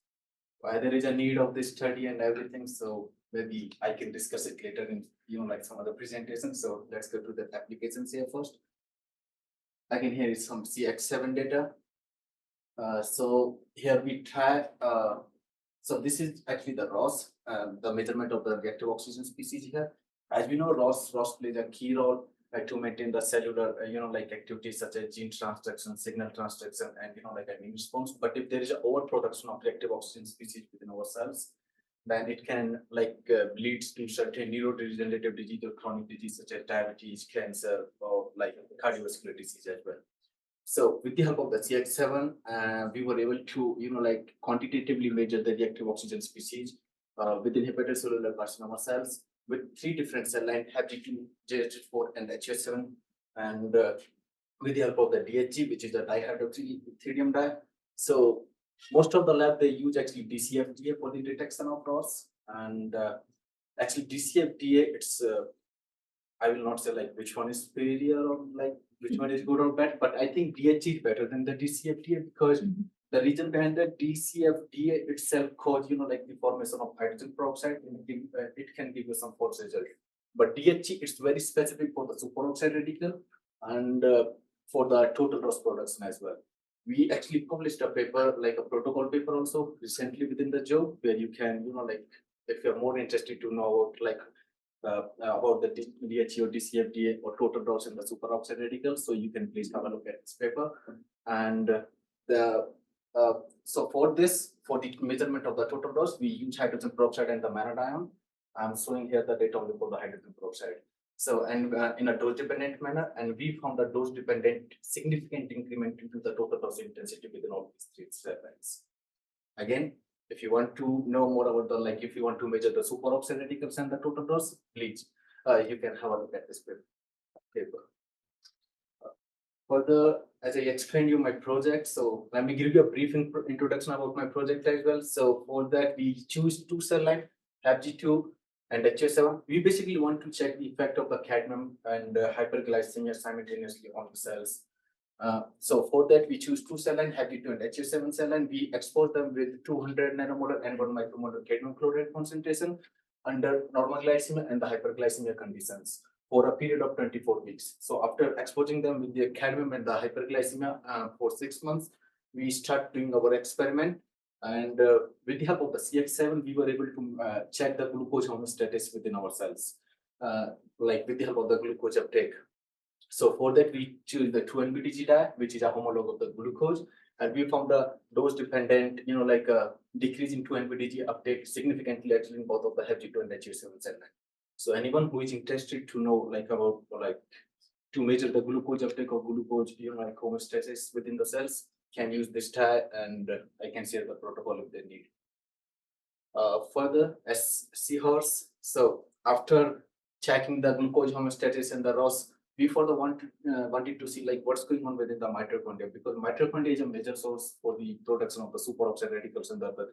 Why there is a need of this study and everything, so maybe I can discuss it later in like some other presentations. So let's go to the applications here first. Again, here is some CX7 data. So here we try. So this is actually the ROS, the measurement of the reactive oxygen species here. As we know, ROS plays a key role to maintain the cellular, like activities such as gene transduction, signal transduction, and like immune response. But if there is an overproduction of reactive oxygen species within our cells, then it can lead to certain neurodegenerative disease or chronic disease such as diabetes, cancer, or like cardiovascular disease as well. So with the help of the CX7, we were able to quantitatively measure the reactive oxygen species within hepatocellular carcinoma cells with 3 different cell lines, HAPG2, JH4, and HS7, and with the help of the DHG, which is the dihydroxyetherium di. So most of the lab, they use actually DCFDA for the detection of ROS, and actually DCFDA, it's I will not say like which one is superior or like which one is good or bad, but I think DHG is better than the DCFDA because the reason behind that DCFDA itself cause like the formation of hydrogen peroxide, and it can give you some false result. But DHG is very specific for the superoxide radical and for the total ROS production as well. We actually published a paper, like a protocol paper also recently within the job, where you can, if you're more interested to know about the DHG or DCFDA or total ROS in the superoxide radical, so you can please have a look at this paper. And so for the measurement of the total ROS, we use hydrogen peroxide and the manadione. I'm showing here the data only for the hydrogen peroxide. So, and in a dose-dependent manner, and we found a dose-dependent significant increment into the total ROS intensity within all these 3 cell lines. Again, if you want to know more about if you want to measure the superoxide radicals and the total ROS, please, you can have a look at this paper. Further, as I explained you my project, so let me give you a brief introduction about my project as well. So for that, we choose 2 cell lines, HAPG2 and HS7. We basically want to check the effect of the cadmium and hyperglycemia simultaneously on the cells. So for that, we choose 2 cell lines, HAPG2 and HS7 cell line. We expose them with 200 nanomolar and 1 micromolar cadmium chloride concentration under normal glycemia and the hyperglycemia conditions for a period of 24 weeks. So after exposing them with the cadmium and the hyperglycemia for 6 months, we start doing our experiment. And with the help of the CX7, we were able to check the glucose homeostasis within our cells, with the help of the glucose uptake. So for that, we choose the 2-NBDG diet, which is a homolog of the glucose, and we found a dose-dependent, decrease in 2-NBDG uptake significantly actually in both of the HAPG2 and HS7 cell line. So anyone who is interested to know about to measure the glucose uptake or glucose homeostasis within the cells can use this diet, and I can share the protocol if they need. Further, as seahorse. So after checking the glucose homeostasis and the ROS, we further wanted to see what's going on within the mitochondria, because mitochondria is a major source for the production of the superoxide radicals and the other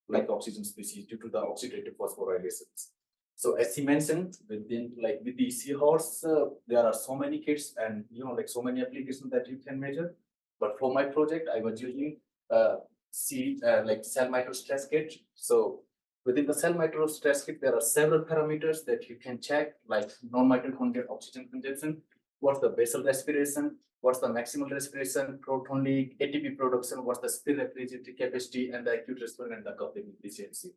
reactive oxygen species due to the oxidative phosphorylations. So as he mentioned, with the seahorse, there are so many kits and so many applications that you can measure. But for my project, I was using cell microstress kit. So within the cell microstress kit, there are several parameters that you can check, like non-mitochondrial oxygen consumption, what's the basal respiration, what's the maximal respiration, proton leak, ATP production, what's the spill refrigerator capacity, and the acute respiratory and the coupling efficiency.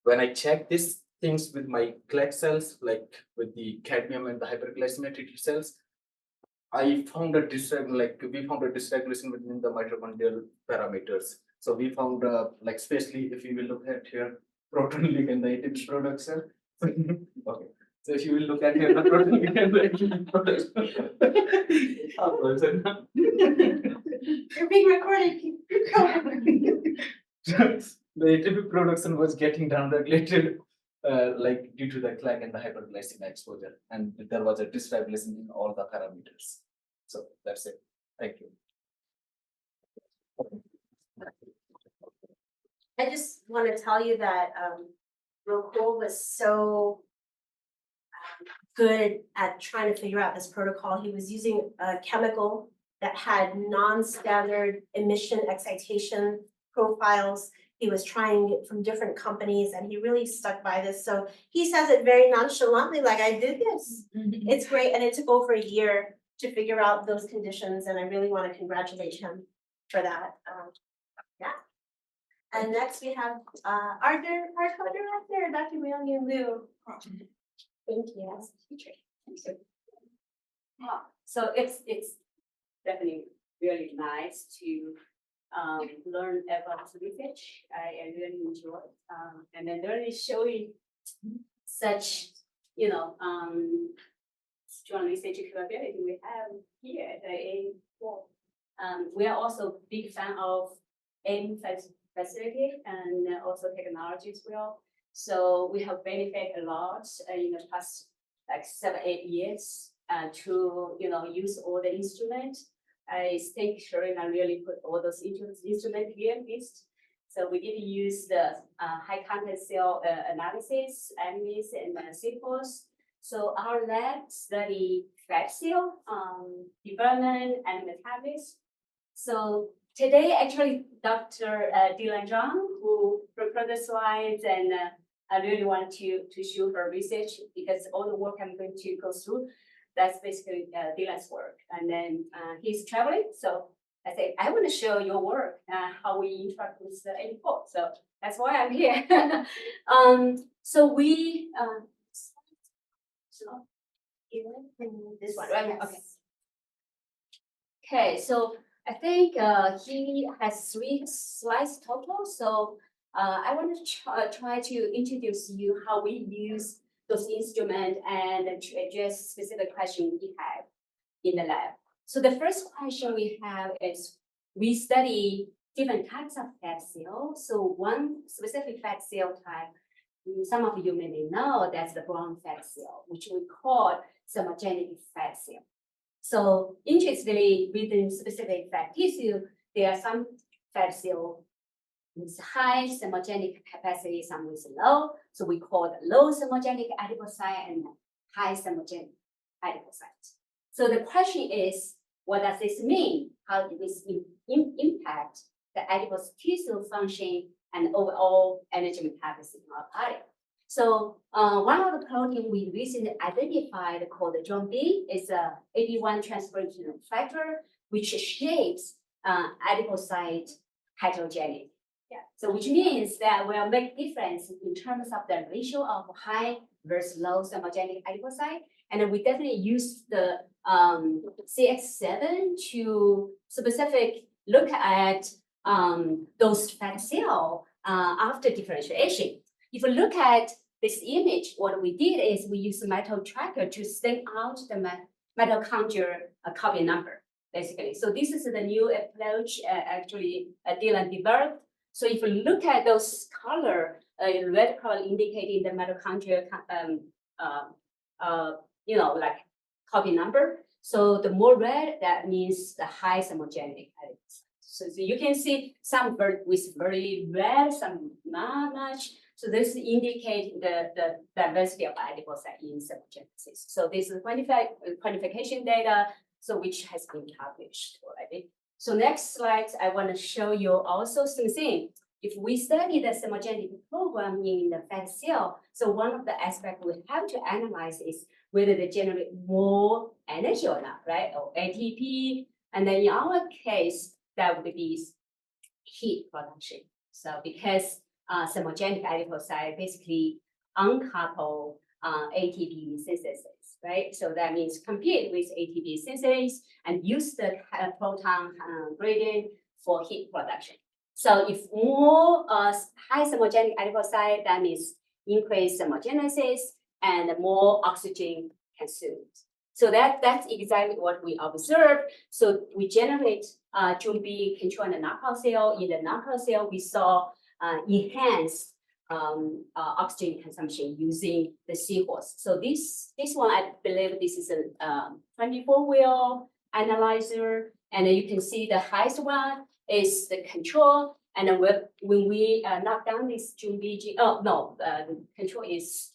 When I check these things with my CLEC cells, like with the cadmium and the hyperglycemic cells, we found a dysregulation within the mitochondrial parameters. So we found like especially if you will look at here, proton leak and the ATP production. Okay. So if you will look at here, the proton leak and the ATP production. You're being recorded. Keep going. The ATP production was getting downregulated, like due to the CLEC and the hyperglycemia exposure, and there was a dysregulation in all the parameters. So that's it. Thank you. I just want to tell you that Rocco was so good at trying to figure out this protocol. He was using a chemical that had non-standard emission excitation profiles. He was trying it from different companies and he really stuck by this. So he says it very nonchalantly, like I did this. It's great. And it took over a year to figure out those conditions. And I really want to congratulate him for that. Yeah. And next we have our co-director, Dr. Myung-Yun Liu. Thank you. So it's definitely really nice to learn about research. I really enjoy and then really showing such strong research capability we have here at the A4. We are also big fan of AIM facility and also technology as well. So we have benefited a lot in the past like 7-8 years to use all the instruments. I think Sharina really put all those instruments here list. So we did use the high content cell analysis, AMIS, and CPOS. So our lab study fat cell development and metabolism. So today, actually, Dr. Dylan Zhang, who prepared the slides, and I really want to show her research because all the work I'm going to go through, that's basically Dylan's work. And then he's traveling, so I say, I want to show your work, how we interact with the A4. So that's why I'm here. So we, This one, right? yes. Okay. Okay, so I think he has 3 slides total. So I want to try to introduce you how we use those instruments and to address specific questions we have in the lab. So the first question we have is we study different types of fat cells. So one specific fat cell type, some of you may know that's the brown fat cell, which we call thermogenic fat cell. So interestingly, within specific fat tissue, there are some fat cells with high thermogenic capacity, some with low. So we call the low thermogenic adipocyte and high thermogenic adipocyte. So the question is, what does this mean? How does this impact the adipose tissue function and overall energy metabolism in our body? So one of the proteins we recently identified called the JOMB is a AD1 transportation factor, which shapes adipocyte heterogeneity. Yeah. So which means that will make difference in terms of the ratio of high versus low thermogenic adipocyte. And we definitely use the CX7 to specific look at those fat cells after differentiation. If you look at this image, what we did is we used the metal tracker to stamp out the mitochondrial copy number, basically. So this is the new approach actually Dylan developed. So if you look at those color, red color indicating the mitochondrial, like copy number. So the more red, that means the high thermogenic. So you can see some with very red, some not much. So this indicates the diversity of adipocyte in thermogenesis. So this is quantification data, so which has been published already. So next slide, I want to show you also something. if we study the thermogenic program in the fat cell, so one of the aspects we have to analyze is whether they generate more energy or not, right? Or ATP. And then in our case, that would be heat production. So because thermogenic adipocyte basically uncouple ATP synthesis, right? So that means compete with ATP synthesis and use the proton gradient for heat production. So if more high thermogenic adipocyte, that means increased thermogenesis and more oxygen consumed. So that's exactly what we observed. So we generate JunB control in the knockout cell. In the knockout cell, we saw enhanced oxygen consumption using the seahorse. So this one, I believe this is a 24-wheel analyzer, and you can see the highest one is the control. And then when we knock down this JunB, the control is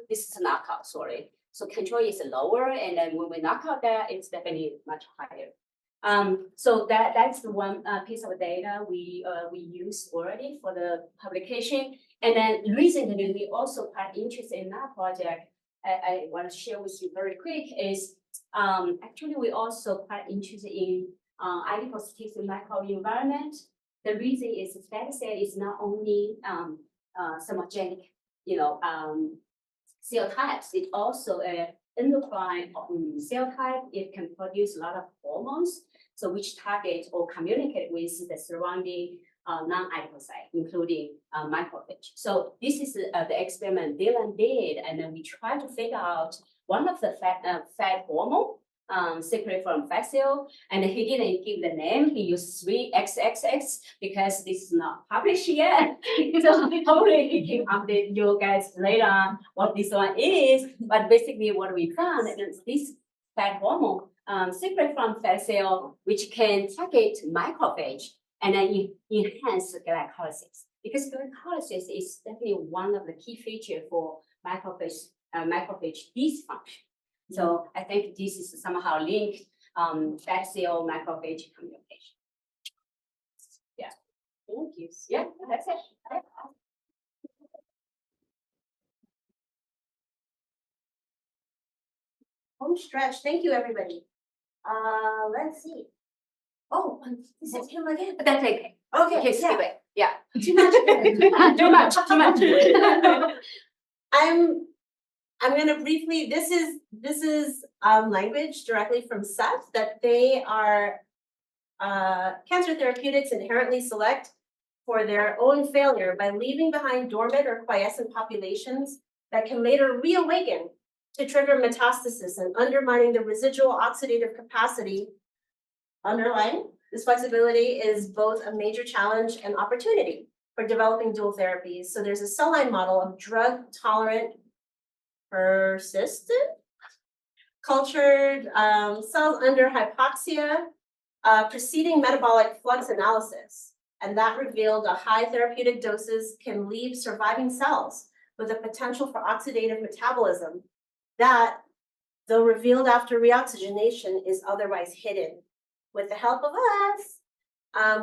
this is a knockout, sorry. So control is lower, and then when we knock out that, it's definitely much higher. So that's the one piece of data we use already for the publication. And then recently, we also quite interested in that project. I want to share with you very quick is actually we also quite interested in adipose tissue microenvironment. The reason is fat cell is not only thermogenic, cell types. It also endocrine cell type. It can produce a lot of hormones, so which target or communicate with the surrounding non-adipocyte, including macrophage. So this is the experiment Dylan did, and then we try to figure out one of the fat hormone secret from fat cell, and he didn't give the name. He used 3XXX because this is not published yet. So hopefully he can update you guys later on what this one is. But basically, what we found is this fat hormone secret from fat cell, which can target macrophage and then enhance glycolysis. Because glycolysis is definitely one of the key features for macrophage dysfunction. So I think this is somehow linked fat cell macrophage communication. Yeah. Thank you. Yeah, that's it. Home stretch. Thank you, everybody. Let's see. Oh, this is him again. But that's okay. Okay, Okay, skip it. Yeah. Too much. Too much. Too much. I'm gonna briefly, this is language directly from Seth that they are cancer therapeutics inherently select for their own failure by leaving behind dormant or quiescent populations that can later reawaken to trigger metastasis and undermining the residual oxidative capacity. Underlying this flexibility is both a major challenge and opportunity for developing dual therapies. So there's a cell line model of drug tolerant persistent cultured cells under hypoxia preceding metabolic flux analysis. And that revealed a high therapeutic doses can leave surviving cells with a potential for oxidative metabolism that, though revealed after reoxygenation, is otherwise hidden. With the help of us,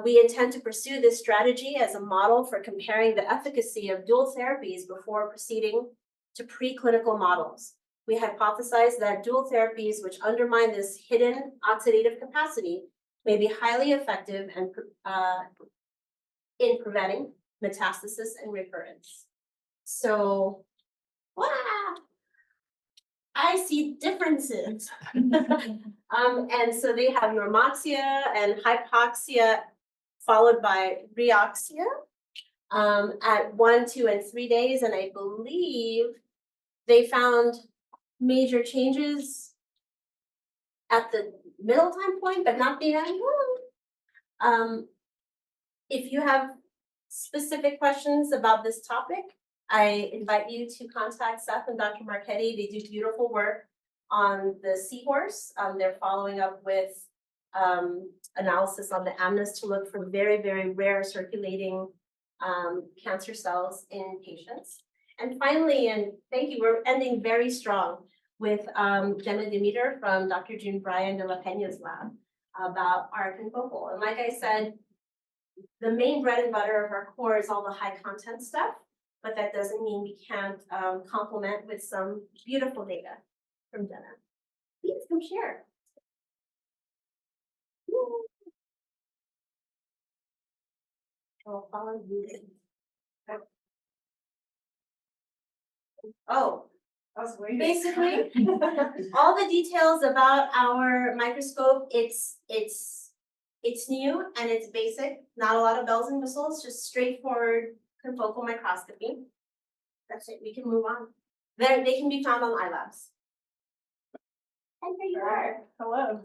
we intend to pursue this strategy as a model for comparing the efficacy of dual therapies before proceeding to preclinical models. We hypothesize that dual therapies which undermine this hidden oxidative capacity may be highly effective and in preventing metastasis and recurrence. So, wow, I see differences. And so they have normoxia and hypoxia followed by reoxia at 1, 2, and 3 days. And I believe they found major changes at the middle time point, but not the end. If you have specific questions about this topic, I invite you to contact Seth and Dr. Marchetti. They do beautiful work on the seahorse. They're following up with analysis on the amnest to look for very, very rare circulating cancer cells in patients. And finally, and thank you, we're ending very strong with Jenna Demeter from Dr. June Brian de la Pena's lab about our confocal. And like I said, the main bread and butter of our core is all the high content stuff, but that doesn't mean we can't complement with some beautiful data from Jenna. Please come share. Woo. I'll follow you. Oh, I was waiting. basically, all the details about our microscope, it's new and it's basic, not a lot of bells and whistles, just straightforward confocal microscopy. That's it, we can move on. They can be found on iLabs. And there you are. Hello.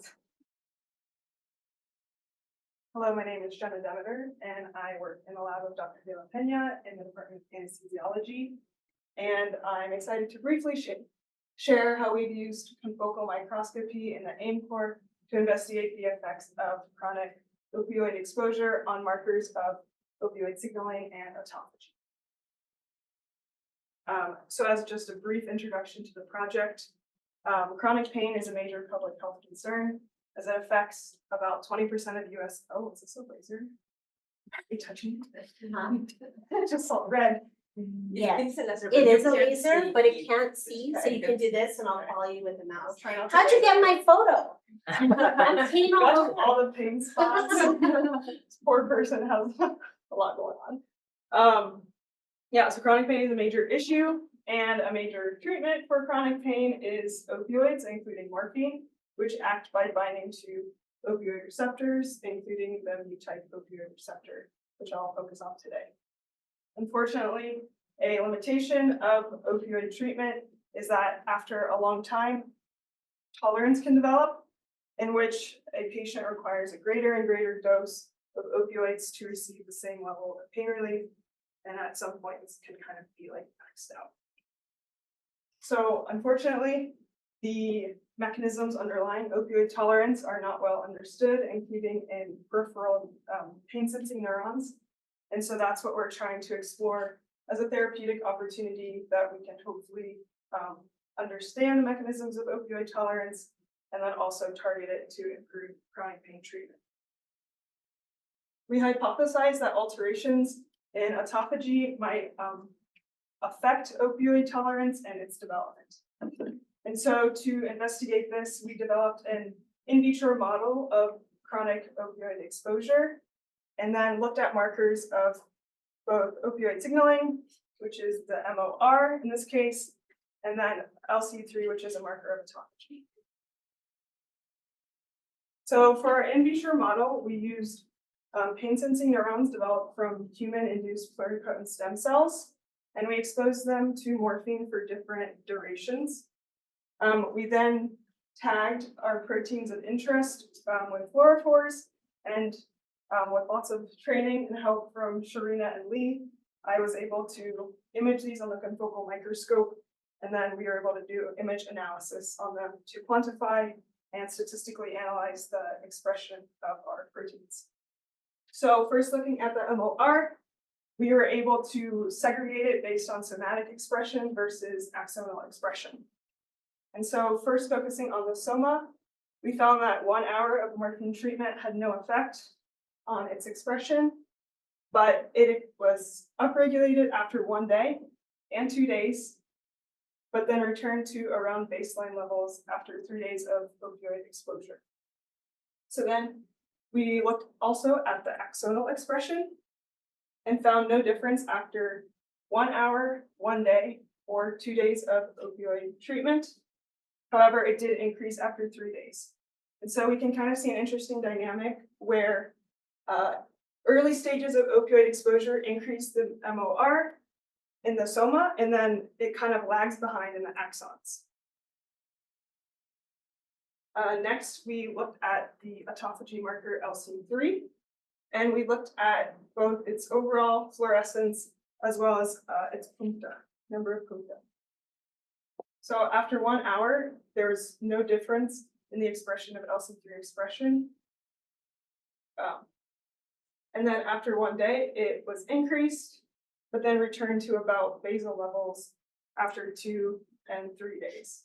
Hello, my name is Jenna Demeter, and I work in the lab of Dr. De La Pena in the Department of Anesthesiology. And I'm excited to briefly share how we've used confocal microscopy in the AIM-Core to investigate the effects of chronic opioid exposure on markers of opioid signaling and autophagy. So as just a brief introduction to the project, chronic pain is a major public health concern as it affects about 20% of US, oh, is this a laser? Are you touching it? I just saw red. Yes, it is a laser, but it can't see, so you can do this and I'll follow you with the mouse. How'd you get my photo? I'm pain all Got over. all the pain spots. This poor person has a lot going on. Yeah, so chronic pain is a major issue, and a major treatment for chronic pain is opioids, including morphine, which act by binding to opioid receptors, including the mu-type opioid receptor, which I'll focus on today. Unfortunately, a limitation of opioid treatment is that after a long time, tolerance can develop, in which a patient requires a greater and greater dose of opioids to receive the same level of pain relief, and at some point this can kind of be like maxed out. So unfortunately, the mechanisms underlying opioid tolerance are not well understood, including in peripheral pain sensing neurons. And so that's what we're trying to explore as a therapeutic opportunity that we can hopefully understand the mechanisms of opioid tolerance and then also target it to improve chronic pain treatment. We hypothesize that alterations in autophagy might affect opioid tolerance and its development. And so to investigate this, we developed an in vitro model of chronic opioid exposure and then looked at markers of both opioid signaling, which is the MOR in this case, and then LC3, which is a marker of autophagy. So for our in vitro model, we used pain sensing neurons developed from human-induced pluripotent stem cells, and we exposed them to morphine for different durations. We then tagged our proteins of interest with fluorophores, and with lots of training and help from Sharina and Lee, I was able to image these on the confocal microscope, and then we were able to do image analysis on them to quantify and statistically analyze the expression of our proteins. So first looking at the MOR, we were able to segregate it based on somatic expression versus axonal expression. And so first focusing on the soma, we found that 1 hour of morphine treatment had no effect on its expression, but it was upregulated after 1 day and 2 days, but then returned to around baseline levels after 3 days of opioid exposure. So then we looked also at the axonal expression and found no difference after 1 hour, 1 day, or 2 days of opioid treatment. However, it did increase after 3 days. And so we can kind of see an interesting dynamic where early stages of opioid exposure increase the MOR in the soma, and then it kind of lags behind in the axons. Next, we looked at the autophagy marker LC3, and we looked at both its overall fluorescence as well as its puncta, number of puncta. So after 1 hour, there was no difference in the expression of LC3 expression. And then after 1 day, it was increased, but then returned to about basal levels after 2 and 3 days.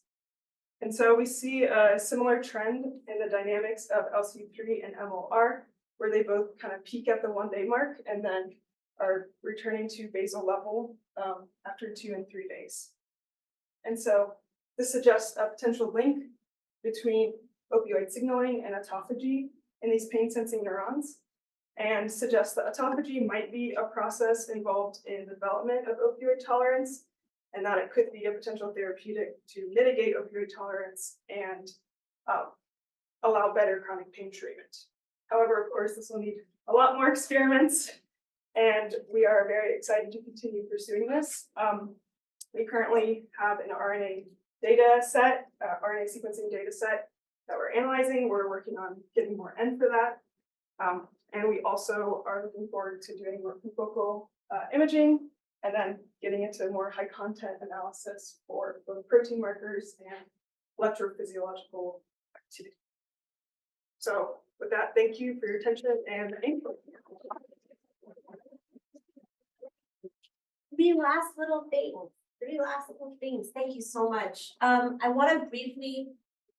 And so we see a similar trend in the dynamics of LC3 and MOR, where they both kind of peak at the 1 day mark and then are returning to basal level after 2 and 3 days. And so this suggests a potential link between opioid signaling and autophagy in these pain sensing neurons, and suggests that autophagy might be a process involved in the development of opioid tolerance, and that it could be a potential therapeutic to mitigate opioid tolerance and allow better chronic pain treatment. However, of course, this will need a lot more experiments, and we are very excited to continue pursuing this. We currently have an RNA data set, RNA sequencing data set that we're analyzing. We're working on getting more N for that. And we also are looking forward to doing more confocal imaging and then getting into more high content analysis for both protein markers and electrophysiological activity. So with that, thank you for your attention and input. Three last little things. Thank you so much. I want to briefly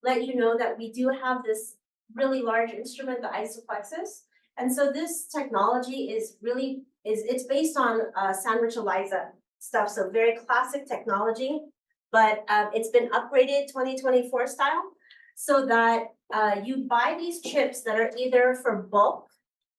let you know that we do have this really large instrument, the IsoPlexis. And so this technology is really, it's based on Sandwich ELISA stuff. So very classic technology, but it's been upgraded 2024 style so that you buy these chips that are either for bulk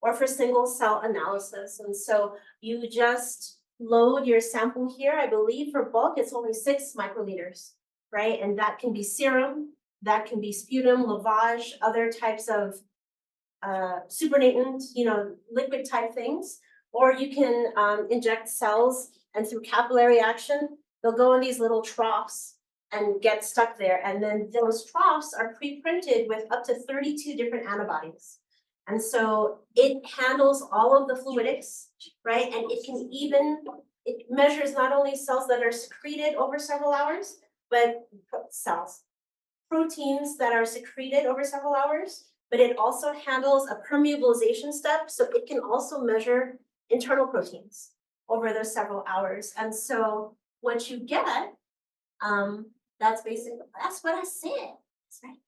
or for single cell analysis. And so you just load your sample here. I believe for bulk, it's only 6 microliters, right? And that can be serum, that can be sputum, lavage, other types of supernatant, liquid type things, or you can inject cells, and through capillary action, they'll go in these little troughs and get stuck there. And then those troughs are pre-printed with up to 32 different antibodies. And so it handles all of the fluidics, right? And it measures not only cells that are secreted over several hours, but proteins that are secreted over several hours, but it also handles a permeabilization step. So it can also measure internal proteins over those several hours. And so what you get, that's what I said, right?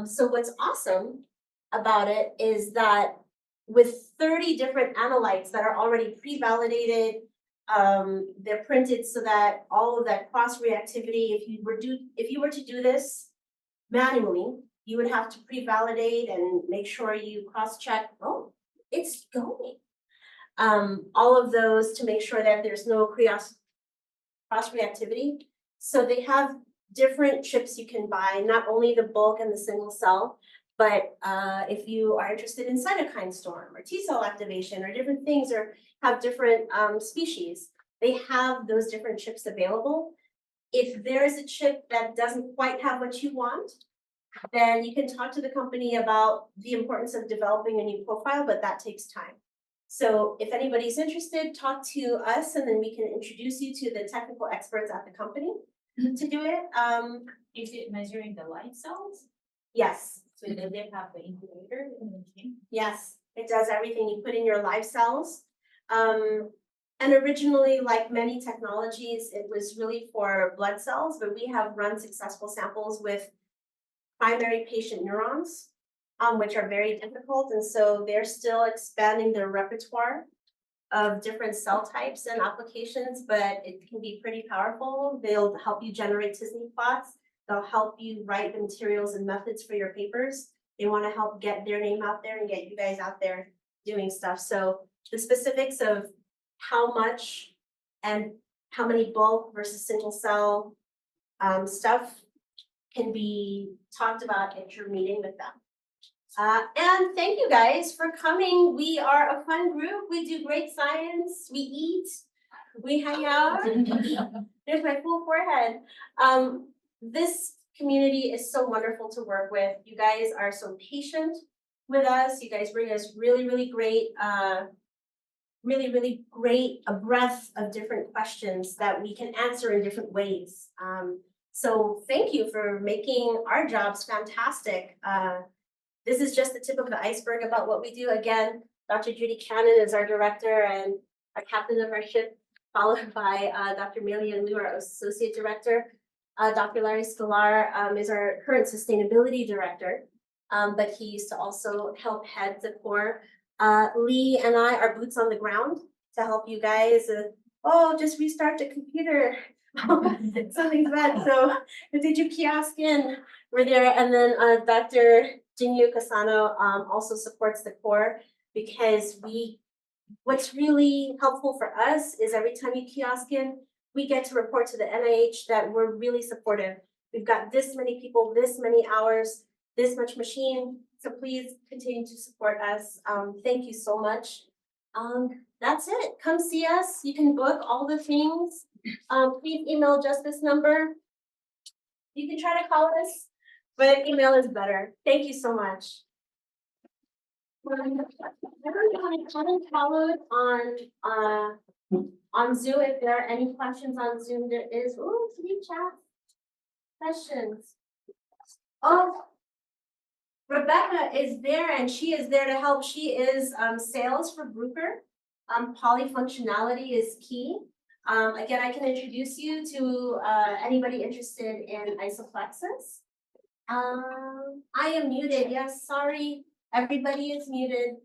So what's awesome about it is that with 30 different analytes that are already pre-validated, they're printed so that all of that cross-reactivity, if you were to do this manually, you would have to pre-validate and make sure you cross-check, oh, it's going. All of those to make sure that there's no cross-reactivity. So they have different chips you can buy, not only the bulk and the single cell, but if you are interested in cytokine storm or T-cell activation or different things, or have different species, they have those different chips available. If there is a chip that doesn't quite have what you want, then you can talk to the company about the importance of developing a new profile, but that takes time. So if anybody's interested, talk to us and then we can introduce you to the technical experts at the company to do it. Is it measuring the light cells? Yes. So does it have the incubator in the machine? Yes, it does everything. You put in your live cells. And originally, like many technologies, it was really for blood cells, but we have run successful samples with primary patient neurons, which are very difficult. And so they're still expanding their repertoire of different cell types and applications, but it can be pretty powerful. They'll help you generate Tisney plots. They'll help you write the materials and methods for your papers. They want to help get their name out there and get you guys out there doing stuff. So the specifics of how much and how many bulk versus single cell stuff can be talked about at your meeting with them. And thank you guys for coming. We are a fun group. We do great science. We eat. We hang out. There's my full forehead. This community is so wonderful to work with. You guys are so patient with us. You guys bring us really great, really great a breadth of different questions that we can answer in different ways. So thank you for making our jobs fantastic. This is just the tip of the iceberg about what we do. Again, Dr. Judy Cannon is our director and our captain of our ship, followed by Dr. Melian Liu, our associate director. Dr. Larry Scalar is our current sustainability director. But he used to also help head the core. Lee and I are boots on the ground to help you guys. Just restart the computer. Something's bad. So did you kiosk in? We're there. And then Dr. Jinyu Kasano also supports the core because what's really helpful for us is every time you kiosk in, we get to report to the NIH that we're really supportive. We've got this many people, this many hours, this much machine. So please continue to support us. Thank you so much. That's it. Come see us. You can book all the things. Please email just this number. You can try to call us, but email is better. Thank you so much. Everyone haven't followed on Zoom. If there are any questions on Zoom, there is 3 chat questions. Rebecca is there and she is there to help. She is sales for Bruker. Polyfunctionality is key. Again, I can introduce you to anybody interested in isoplexis. I am muted. Yes, sorry. Everybody is muted.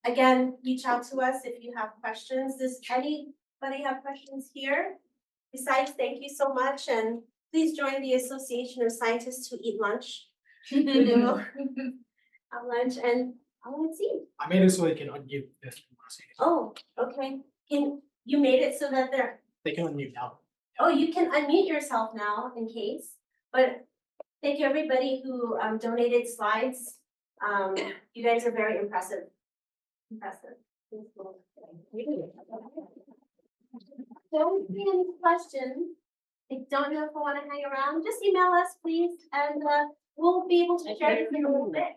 Again, reach out to us if you have questions. Does anybody have questions here? Besides, thank you so much. And please join the Association of Scientists Who Eat Lunch. We do have lunch and let's see. I made it so they can unmute this. Oh, okay. You made it so that they can unmute now. Oh, you can unmute yourself now in case. But thank you everybody who donated slides. You guys are very impressive. Don't see any questions. I don't know if I want to hang around. Just email us, please, and we'll be able to share it with you a little bit.